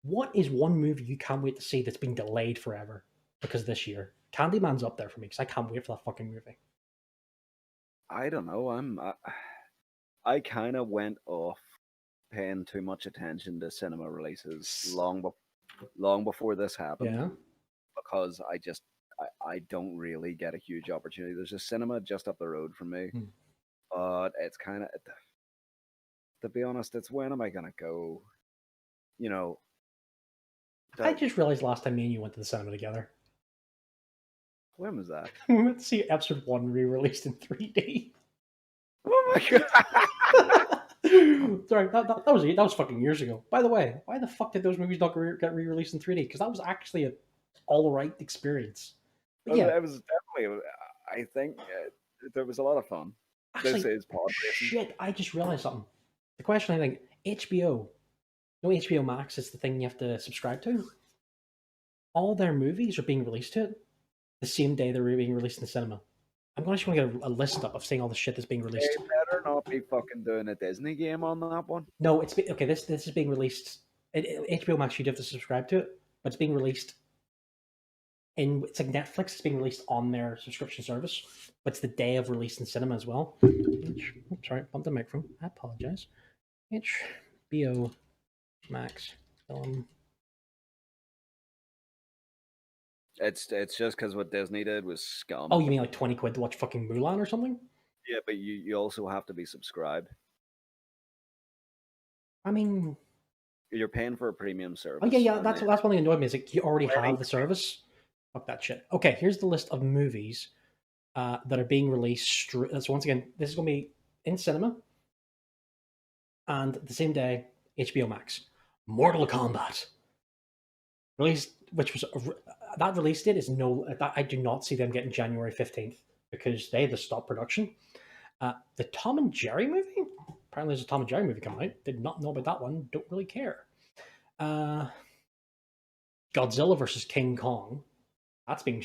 [SPEAKER 1] What is one movie you can't wait to see that's been delayed forever because this year? Candyman's up there for me because I can't wait for that fucking movie.
[SPEAKER 2] I don't know. I kind of went off paying too much attention to cinema releases long before this happened.
[SPEAKER 1] Yeah.
[SPEAKER 2] Because I don't really get a huge opportunity. There's a cinema just up the road from me, but it's kind of, to be honest, it's when am I gonna go? You know,
[SPEAKER 1] I just realized last time me and you went to the cinema together.
[SPEAKER 2] when was that?
[SPEAKER 1] We went to see episode 1 re-released in 3D.
[SPEAKER 2] Oh my god!
[SPEAKER 1] Sorry, that was fucking years ago. By the way, why the fuck did those movies not get re-released in 3D? Because that was actually a all right experience. But yeah,
[SPEAKER 2] It was definitely. I think there was a lot of fun.
[SPEAKER 1] actually,
[SPEAKER 2] This is pod racing.
[SPEAKER 1] shit, I just realized something. The question I think HBO, no HBO Max is the thing you have to subscribe to. All their movies are being released to it the same day they're being released in the cinema. I'm going to get a list up of seeing all the shit that's being released.
[SPEAKER 2] They better not be fucking doing a Disney game on that one.
[SPEAKER 1] No, okay. This is being released. HBO Max, you do have to subscribe to it, but it's being released. It's like Netflix. It's being released on their subscription service, but it's the day of release in cinema as well. Sorry, bumped the microphone. I apologize. HBO Max film.
[SPEAKER 2] It's just because what Disney did was scum.
[SPEAKER 1] Oh, you mean like 20 quid to watch fucking Mulan or something?
[SPEAKER 2] Yeah, but you also have to be subscribed.
[SPEAKER 1] I mean,
[SPEAKER 2] You're paying for a premium service.
[SPEAKER 1] oh yeah. That's one thing that annoyed me is like you already have the service, Fuck that shit. Okay, here's the list of movies that are being released. So once again, this is going to be in cinema, and the same day, HBO Max. Mortal Kombat released, which was that release date is no. I do not see them getting January 15th because they had to stop production. The Tom and Jerry movie. Apparently, there's a Tom and Jerry movie coming out. Did not know about that one. Don't really care. Godzilla versus King Kong. That's a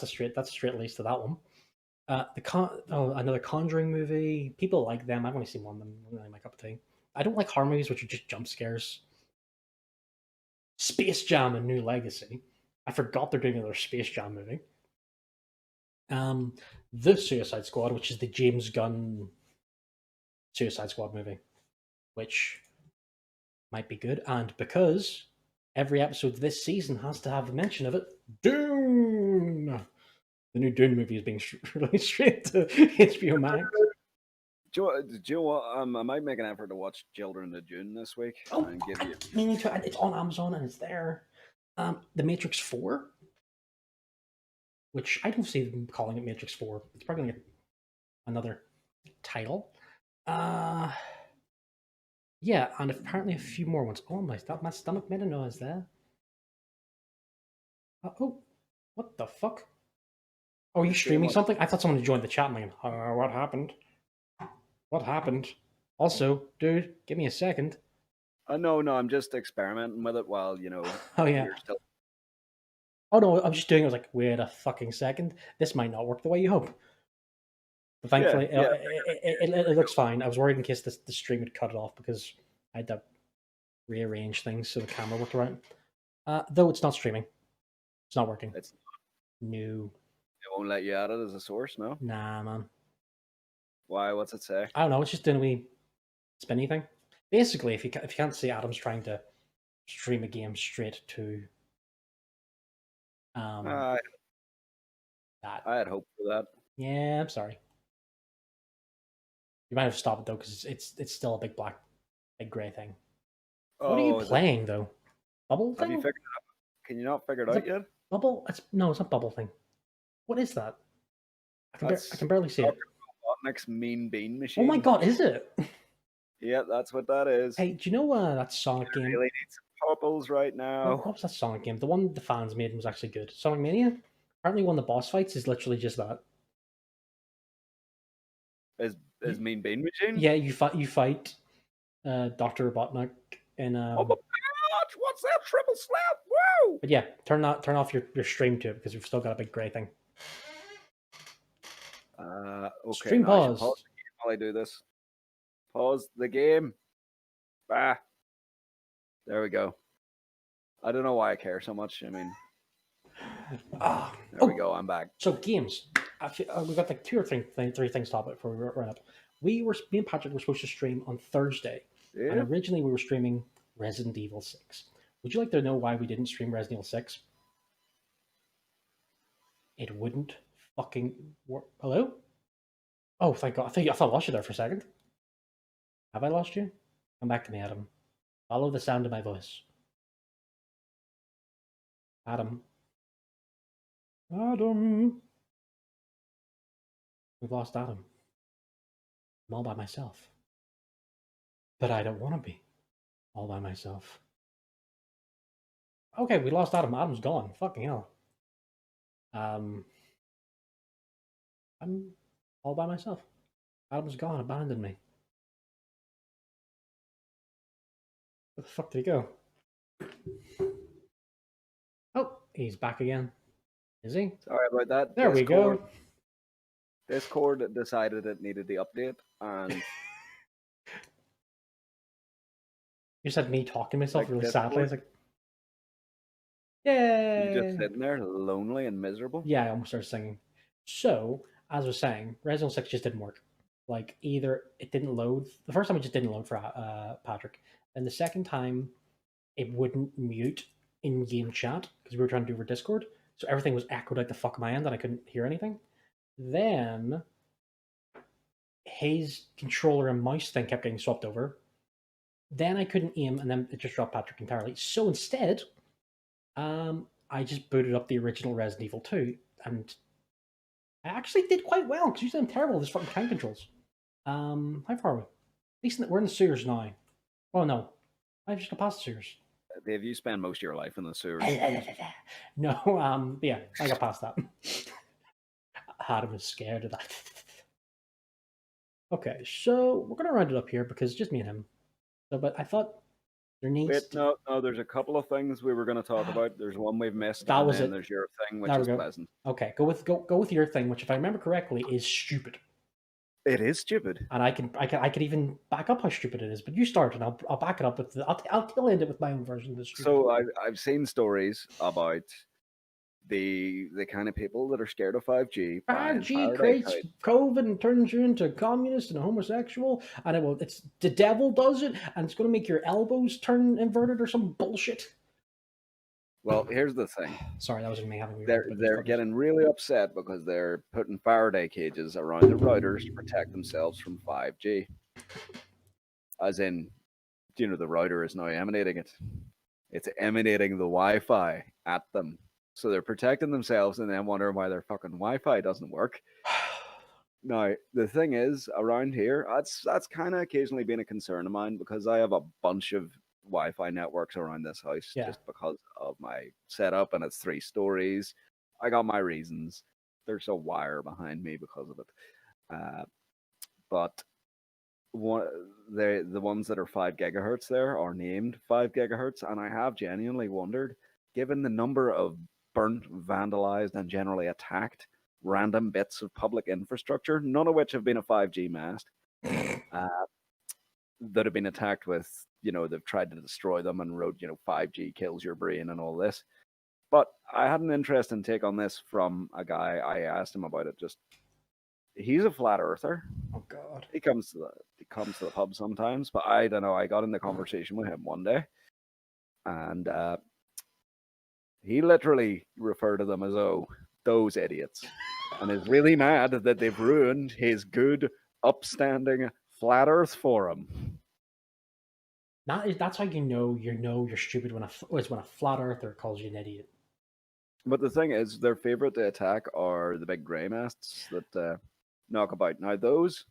[SPEAKER 1] straight release to that one. Another Conjuring movie. People like them. I've only seen one of them. Not really my cup of tea. I don't like horror movies which are just jump scares. Space Jam: A New Legacy. I forgot they're doing another Space Jam movie. The Suicide Squad, which is the James Gunn Suicide Squad movie, which might be good. And because every episode this season has to have a mention of it, Dune! The new Dune movie is being released straight to HBO Max.
[SPEAKER 2] Do you know what? I might make an effort to watch Children of Dune this week and give you.
[SPEAKER 1] Me too. It's on Amazon and it's there. The Matrix 4, which I don't see them calling it Matrix 4. It's probably going to get another title. Yeah, and apparently a few more ones. Oh my stomach made a noise there. Oh, what the fuck? Oh, are you streaming something? I thought someone had joined the chat. I'm like, what happened? What happened? Also, dude, give me a second.
[SPEAKER 2] No, I'm just experimenting with it while,
[SPEAKER 1] Oh, yeah.
[SPEAKER 2] you're still...
[SPEAKER 1] Oh, no, I'm just doing it. I was like, wait a fucking second. This might not work the way you hope. But thankfully, it looks fine. I was worried in case the stream would cut it off because I had to rearrange things so the camera worked right. Though it's not streaming. It's not working.
[SPEAKER 2] It's
[SPEAKER 1] No.
[SPEAKER 2] It won't let you add it as a source, no?
[SPEAKER 1] Nah, man.
[SPEAKER 2] Why? What's it say?
[SPEAKER 1] I don't know. It's just doing a wee spinny thing. Basically, if you can't see, Adam's trying to stream a game straight to that.
[SPEAKER 2] I had hope for that.
[SPEAKER 1] Yeah, I'm sorry. You might have stopped it though, because it's still a big grey thing. What are you playing though? Bubble thing?
[SPEAKER 2] Have you figured it out? Can you not figure it out yet?
[SPEAKER 1] Bubble? No, it's not bubble thing. What is that? I can barely see it.
[SPEAKER 2] Robotnik's Mean Bean Machine.
[SPEAKER 1] Oh my god, is it?
[SPEAKER 2] Yeah, that's what that is.
[SPEAKER 1] Hey, do you know that Sonic game?
[SPEAKER 2] I really need some purples right now.
[SPEAKER 1] What was that Sonic game? The one the fans made was actually good. Sonic Mania? Apparently one of the boss fights is literally just that.
[SPEAKER 2] Is Mean Bean Machine?
[SPEAKER 1] Yeah, you fight Dr. Robotnik in
[SPEAKER 2] Oh my god, what's that triple slap? Woo!
[SPEAKER 1] But yeah, turn off your stream to it because we've still got a big grey thing.
[SPEAKER 2] Okay.
[SPEAKER 1] Stream pause.
[SPEAKER 2] Pause the game while I do this. Pause the game. Bah. There we go. I don't know why I care so much. I mean, there we go. I'm back.
[SPEAKER 1] So games. Actually, we've got like two or three things to talk about before we run up. Me and Patrick were supposed to stream on Thursday, and originally we were streaming Resident Evil 6. Would you like to know why we didn't stream Resident Evil 6? It wouldn't fucking work. Hello? Oh, thank God. I thought I lost you there for a second. Have I lost you? Come back to me, Adam. Follow the sound of my voice. Adam. Adam. We've lost Adam. I'm all by myself. But I don't want to be all by myself. Okay, we lost Adam. Adam's gone. Fucking hell. I'm all by myself. Adam's gone, abandoned me. Where the fuck did he go? Oh, he's back again. Is he?
[SPEAKER 2] Sorry about that.
[SPEAKER 1] There we go.
[SPEAKER 2] Discord decided it needed the update, and
[SPEAKER 1] you just had me talking to myself really sadly. I was like, yay!
[SPEAKER 2] You're just sitting there lonely and miserable.
[SPEAKER 1] Yeah, I almost started singing. So, as I was saying, Resident Evil 6 just didn't work. Like, either it didn't load. The first time it just didn't load for Patrick. And the second time, it wouldn't mute in-game chat because we were trying to do over Discord. So everything was echoed out the fuck my end and I couldn't hear anything. Then his controller and mouse thing kept getting swapped over. Then I couldn't aim, and then it just dropped Patrick entirely. So instead, I I just booted up the original Resident Evil 2, and I actually did quite well because usually I'm terrible with this fucking time controls. How far are we? At least we're in the sewers now. Oh no, I just got past the sewers.
[SPEAKER 2] Dave, you spend most of your life in the sewers.
[SPEAKER 1] No, yeah, I got past that. Adam is scared of that. Okay, so we're gonna round it up here because it's just me and him. So, but I thought there needs
[SPEAKER 2] Wait,
[SPEAKER 1] to.
[SPEAKER 2] no, there's a couple of things we were going to talk about. There's one we've missed,
[SPEAKER 1] That
[SPEAKER 2] and
[SPEAKER 1] was
[SPEAKER 2] then
[SPEAKER 1] it.
[SPEAKER 2] there's your thing, which
[SPEAKER 1] There we
[SPEAKER 2] is
[SPEAKER 1] go.
[SPEAKER 2] pleasant.
[SPEAKER 1] Okay, go with your thing, which, if I remember correctly, is stupid.
[SPEAKER 2] It is stupid.
[SPEAKER 1] And I can even back up how stupid it is. But you start, and I'll back it up with I'll tail end it with my own version of the stupid.
[SPEAKER 2] So I've seen stories about the kind of people that are scared of 5G.
[SPEAKER 1] 5G creates COVID and turns you into a communist and a homosexual, and it's the devil does it, and it's going to make your elbows turn inverted or some bullshit.
[SPEAKER 2] Well, here's the thing.
[SPEAKER 1] Sorry, that was me having.
[SPEAKER 2] They're getting really upset because they're putting Faraday cages around the routers to protect themselves from 5G. As in, the router is now emanating it. It's emanating the Wi-Fi at them. So they're protecting themselves and then wondering why their fucking Wi-Fi doesn't work. Now, the thing is, around here, that's kind of occasionally been a concern of mine because I have a bunch of Wi-Fi networks around this house just because of my setup, and it's 3 stories. I got my reasons. There's a wire behind me because of it. But the ones that are 5 gigahertz there are named 5 gigahertz, and I have genuinely wondered, given the number of burnt, vandalized, and generally attacked random bits of public infrastructure, none of which have been a 5G mast, that have been attacked with, they've tried to destroy them and wrote, 5G kills your brain and all this. But I had an interesting take on this from a guy. I asked him about it. He's a flat earther.
[SPEAKER 1] Oh God.
[SPEAKER 2] He comes to the pub sometimes, but I don't know. I got in the conversation with him one day, and he literally referred to them as those idiots, and is really mad that they've ruined his good, upstanding flat Earth for him.
[SPEAKER 1] That's how you're stupid when a flat earther calls you an idiot.
[SPEAKER 2] But the thing is, their favorite to attack are the big grey masts that knock about. Now those,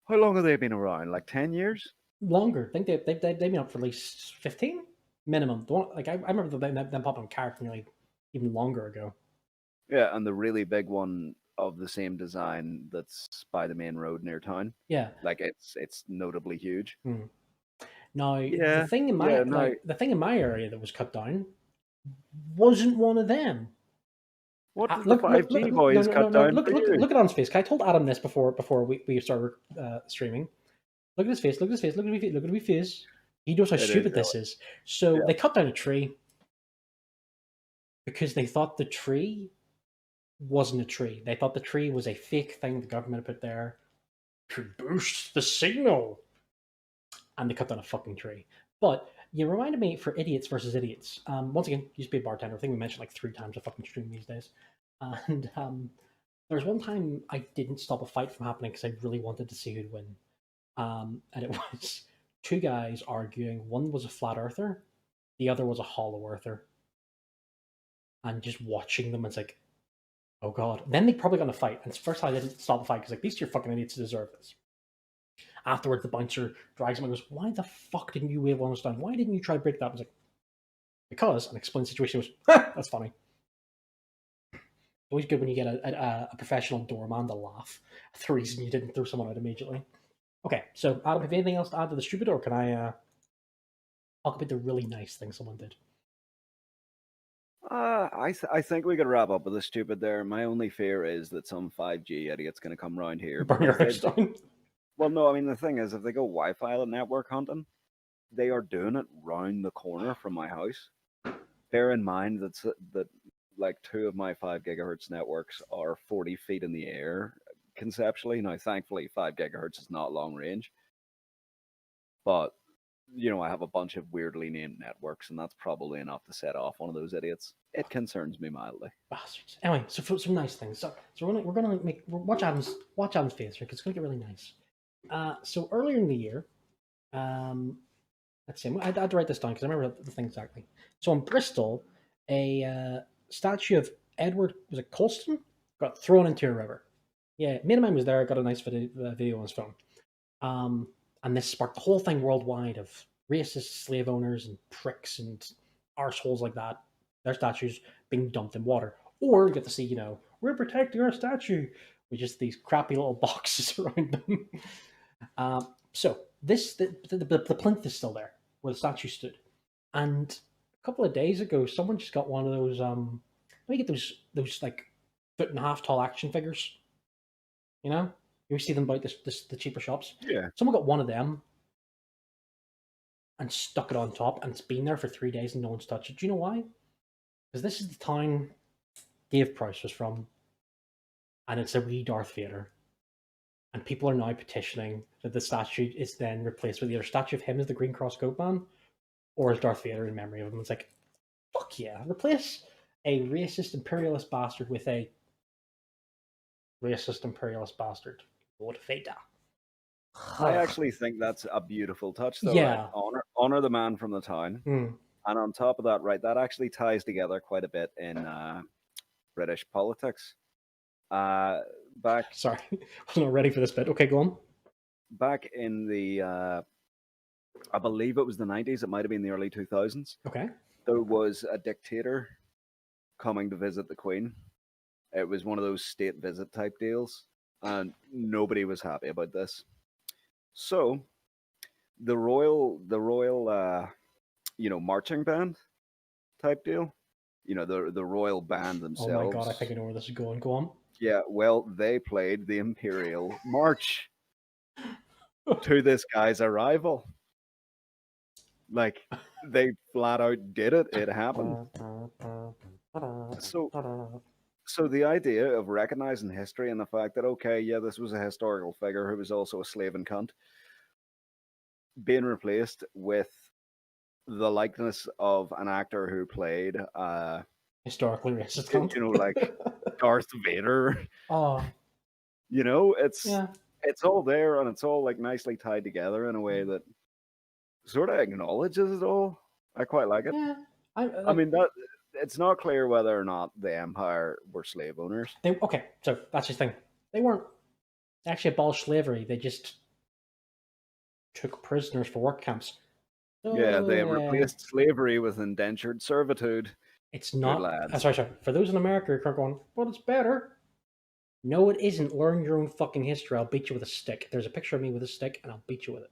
[SPEAKER 2] how long have they been around? Like 10 years?
[SPEAKER 1] Longer. I think they've been up for at least 15 minimum. I remember them popping carrot nearly even longer ago.
[SPEAKER 2] Yeah, and the really big one of the same design that's by the main road near town.
[SPEAKER 1] Yeah,
[SPEAKER 2] like it's notably huge.
[SPEAKER 1] Now the thing in my area that was cut down wasn't one of them.
[SPEAKER 2] What did the 5G boys cut down?
[SPEAKER 1] Look at Adam's face. I told Adam this before we started streaming. Look at his face. Look at his face. Look at his face. He knows how stupid this is. So they cut down a tree because they thought the tree wasn't a tree. They thought the tree was a fake thing the government put there to boost the signal. And they cut down a fucking tree. But you reminded me for idiots versus idiots. Once again, used to be a bartender. I think we mentioned like 3 times a fucking stream these days. And there was one time I didn't stop a fight from happening because I really wanted to see who'd win. And it was 2 guys arguing. One was a flat earther, the other was a hollow earther. And just watching them, it's like, oh god. Then they probably got in a fight. And first I didn't stop the fight because like, these 2 fucking idiots deserve this. Afterwards, the bouncer drags him and goes, "Why the fuck didn't you wave one us down? Why didn't you try to break that?" I was like, "Because," and explain the situation was, "That's funny." It's always good when you get a professional doorman to laugh at the reason you didn't throw someone out immediately. Okay, so Adam, have you anything else to add to the stupid, or can I talk about the really nice thing someone did?
[SPEAKER 2] I think we could wrap up with the stupid there. My only fear is that some 5G idiot's going to come around here.
[SPEAKER 1] Burn your house down.
[SPEAKER 2] Well, no, I mean, the thing is, if they go Wi-Fi network hunting, they are doing it round the corner from my house. Bear in mind that like 2 of my 5 gigahertz networks are 40 feet in the air, conceptually. Now, thankfully, 5 gigahertz is not long range. But, I have a bunch of weirdly named networks, and that's probably enough to set off one of those idiots. It concerns me mildly.
[SPEAKER 1] Bastards. Anyway, so for some nice things. So we're gonna watch Adam's face, right? Because it's gonna get really nice. So earlier in the year, Let's see. I had to write this down because I remember the thing exactly. So in Bristol, a statue of Edward, was it Colston, got thrown into a river. Yeah, a mate of mine was there. I got a nice video on his phone. And this sparked the whole thing worldwide of racist slave owners and pricks and arseholes like that. Their statues being dumped in water. Or you get to see, we're protecting our statue with just these crappy little boxes around them. So the plinth is still there where the statue stood, and a couple of days ago, someone just got one of those. Let me get those like 1.5 foot tall action figures. You see them about the cheaper shops.
[SPEAKER 2] Yeah.
[SPEAKER 1] Someone got one of them and stuck it on top, and it's been there for 3 days and no one's touched it. Do you know why? Because this is the town Dave Price was from, and it's a wee Darth Vader. And people are now petitioning that the statue is then replaced with either a statue of him as the Green Cross Goat Man or as Darth Vader in memory of him. It's like, fuck yeah, replace a racist imperialist bastard with a racist imperialist bastard. Lord Vader.
[SPEAKER 2] I actually think that's a beautiful touch, though.
[SPEAKER 1] Yeah.
[SPEAKER 2] Right? Honor the man from the town.
[SPEAKER 1] Mm.
[SPEAKER 2] And on top of that, right, that actually ties together quite a bit in British politics.
[SPEAKER 1] Sorry, I was not ready for this bit. Okay, go on.
[SPEAKER 2] Back in the, I believe it was the 90s, it might have been the early 2000s.
[SPEAKER 1] Okay.
[SPEAKER 2] There was a dictator coming to visit the Queen. It was one of those state visit type deals, and nobody was happy about this. So, the royal, marching band type deal, the royal band themselves.
[SPEAKER 1] Oh my god, I think I know where this is going. Go on.
[SPEAKER 2] Yeah, well, they played the Imperial March to this guy's arrival. Like, they flat out did it. It happened. So the idea of recognizing history and the fact that, okay, yeah, this was a historical figure who was also a slave and cunt, being replaced with the likeness of an actor who played
[SPEAKER 1] historically racist cunt.
[SPEAKER 2] like Darth Vader.
[SPEAKER 1] Oh.
[SPEAKER 2] It's all there, and it's all like nicely tied together in a way that sort of acknowledges it all. I quite like it.
[SPEAKER 1] Yeah.
[SPEAKER 2] I mean, that it's not clear whether or not the Empire were slave owners.
[SPEAKER 1] Okay, so that's the thing. They weren't actually abolished slavery. They just took prisoners for work camps.
[SPEAKER 2] So, yeah, they replaced slavery with indentured servitude.
[SPEAKER 1] It's not. Sorry. For those in America who are going, well, it's better. No, it isn't. Learn your own fucking history. I'll beat you with a stick. There's a picture of me with a stick, and I'll beat you with it.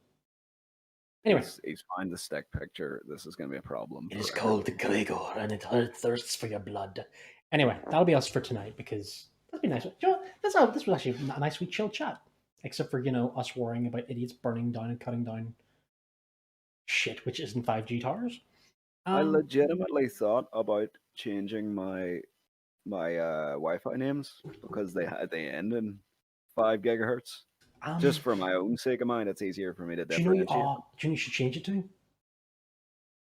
[SPEAKER 1] Anyway.
[SPEAKER 2] He's fine, the stick picture. This is going to be a problem.
[SPEAKER 1] It is called the Gregor, and it thirsts for your blood. Anyway, that'll be us for tonight, because that'd be nice. This was actually a nice, sweet, chill chat. Except for, us worrying about idiots burning down and cutting down shit, which isn't 5G towers.
[SPEAKER 2] I legitimately thought about changing my Wi-Fi names because they end in 5 gigahertz. Just for my own sake of mine, it's easier for me to differentiate.
[SPEAKER 1] Do you know you should change it to?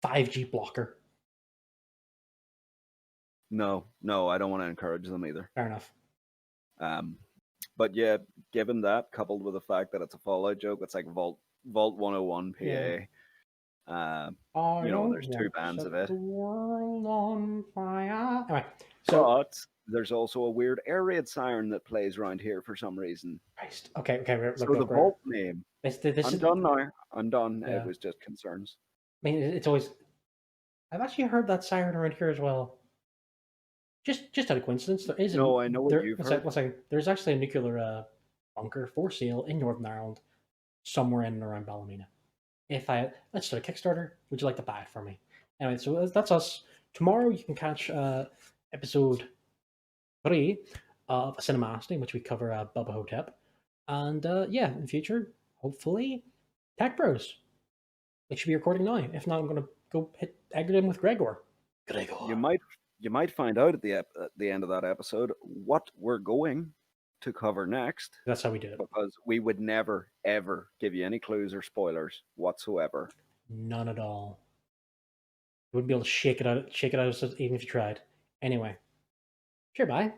[SPEAKER 1] 5G blocker. No,
[SPEAKER 2] I don't want to encourage them either.
[SPEAKER 1] Fair enough.
[SPEAKER 2] But yeah, given that, coupled with the fact that it's a Fallout joke, it's like Vault 101 PA. Yeah. There's 2 bands of it.
[SPEAKER 1] The world on fire. Anyway,
[SPEAKER 2] but there's also a weird air raid siren that plays around here for some reason.
[SPEAKER 1] Christ. Okay.
[SPEAKER 2] The vault name. I'm done now. I'm done. Yeah. It was just concerns.
[SPEAKER 1] I mean, it's always. I've actually heard that siren around here as well. Just out of coincidence, there is.
[SPEAKER 2] No, I know what you've heard.
[SPEAKER 1] One second. There's actually a nuclear bunker for sale in Northern Ireland, somewhere in and around Ballymena. Let's start a Kickstarter. Would you like to buy it for me? Anyway, so that's us. Tomorrow you can catch episode 3 of Cinemasty, in which we cover Bubba Hotep. And in future, hopefully, Tech Bros. It should be recording now. If not, I'm going to go hit Egerton with Gregor.
[SPEAKER 2] You might find out at the end of that episode what we're going to cover next.
[SPEAKER 1] That's how we do it.
[SPEAKER 2] Because we would never, ever give you any clues or spoilers whatsoever.
[SPEAKER 1] None at all. You wouldn't be able to shake it out even if you tried. Anyway. Sure, bye.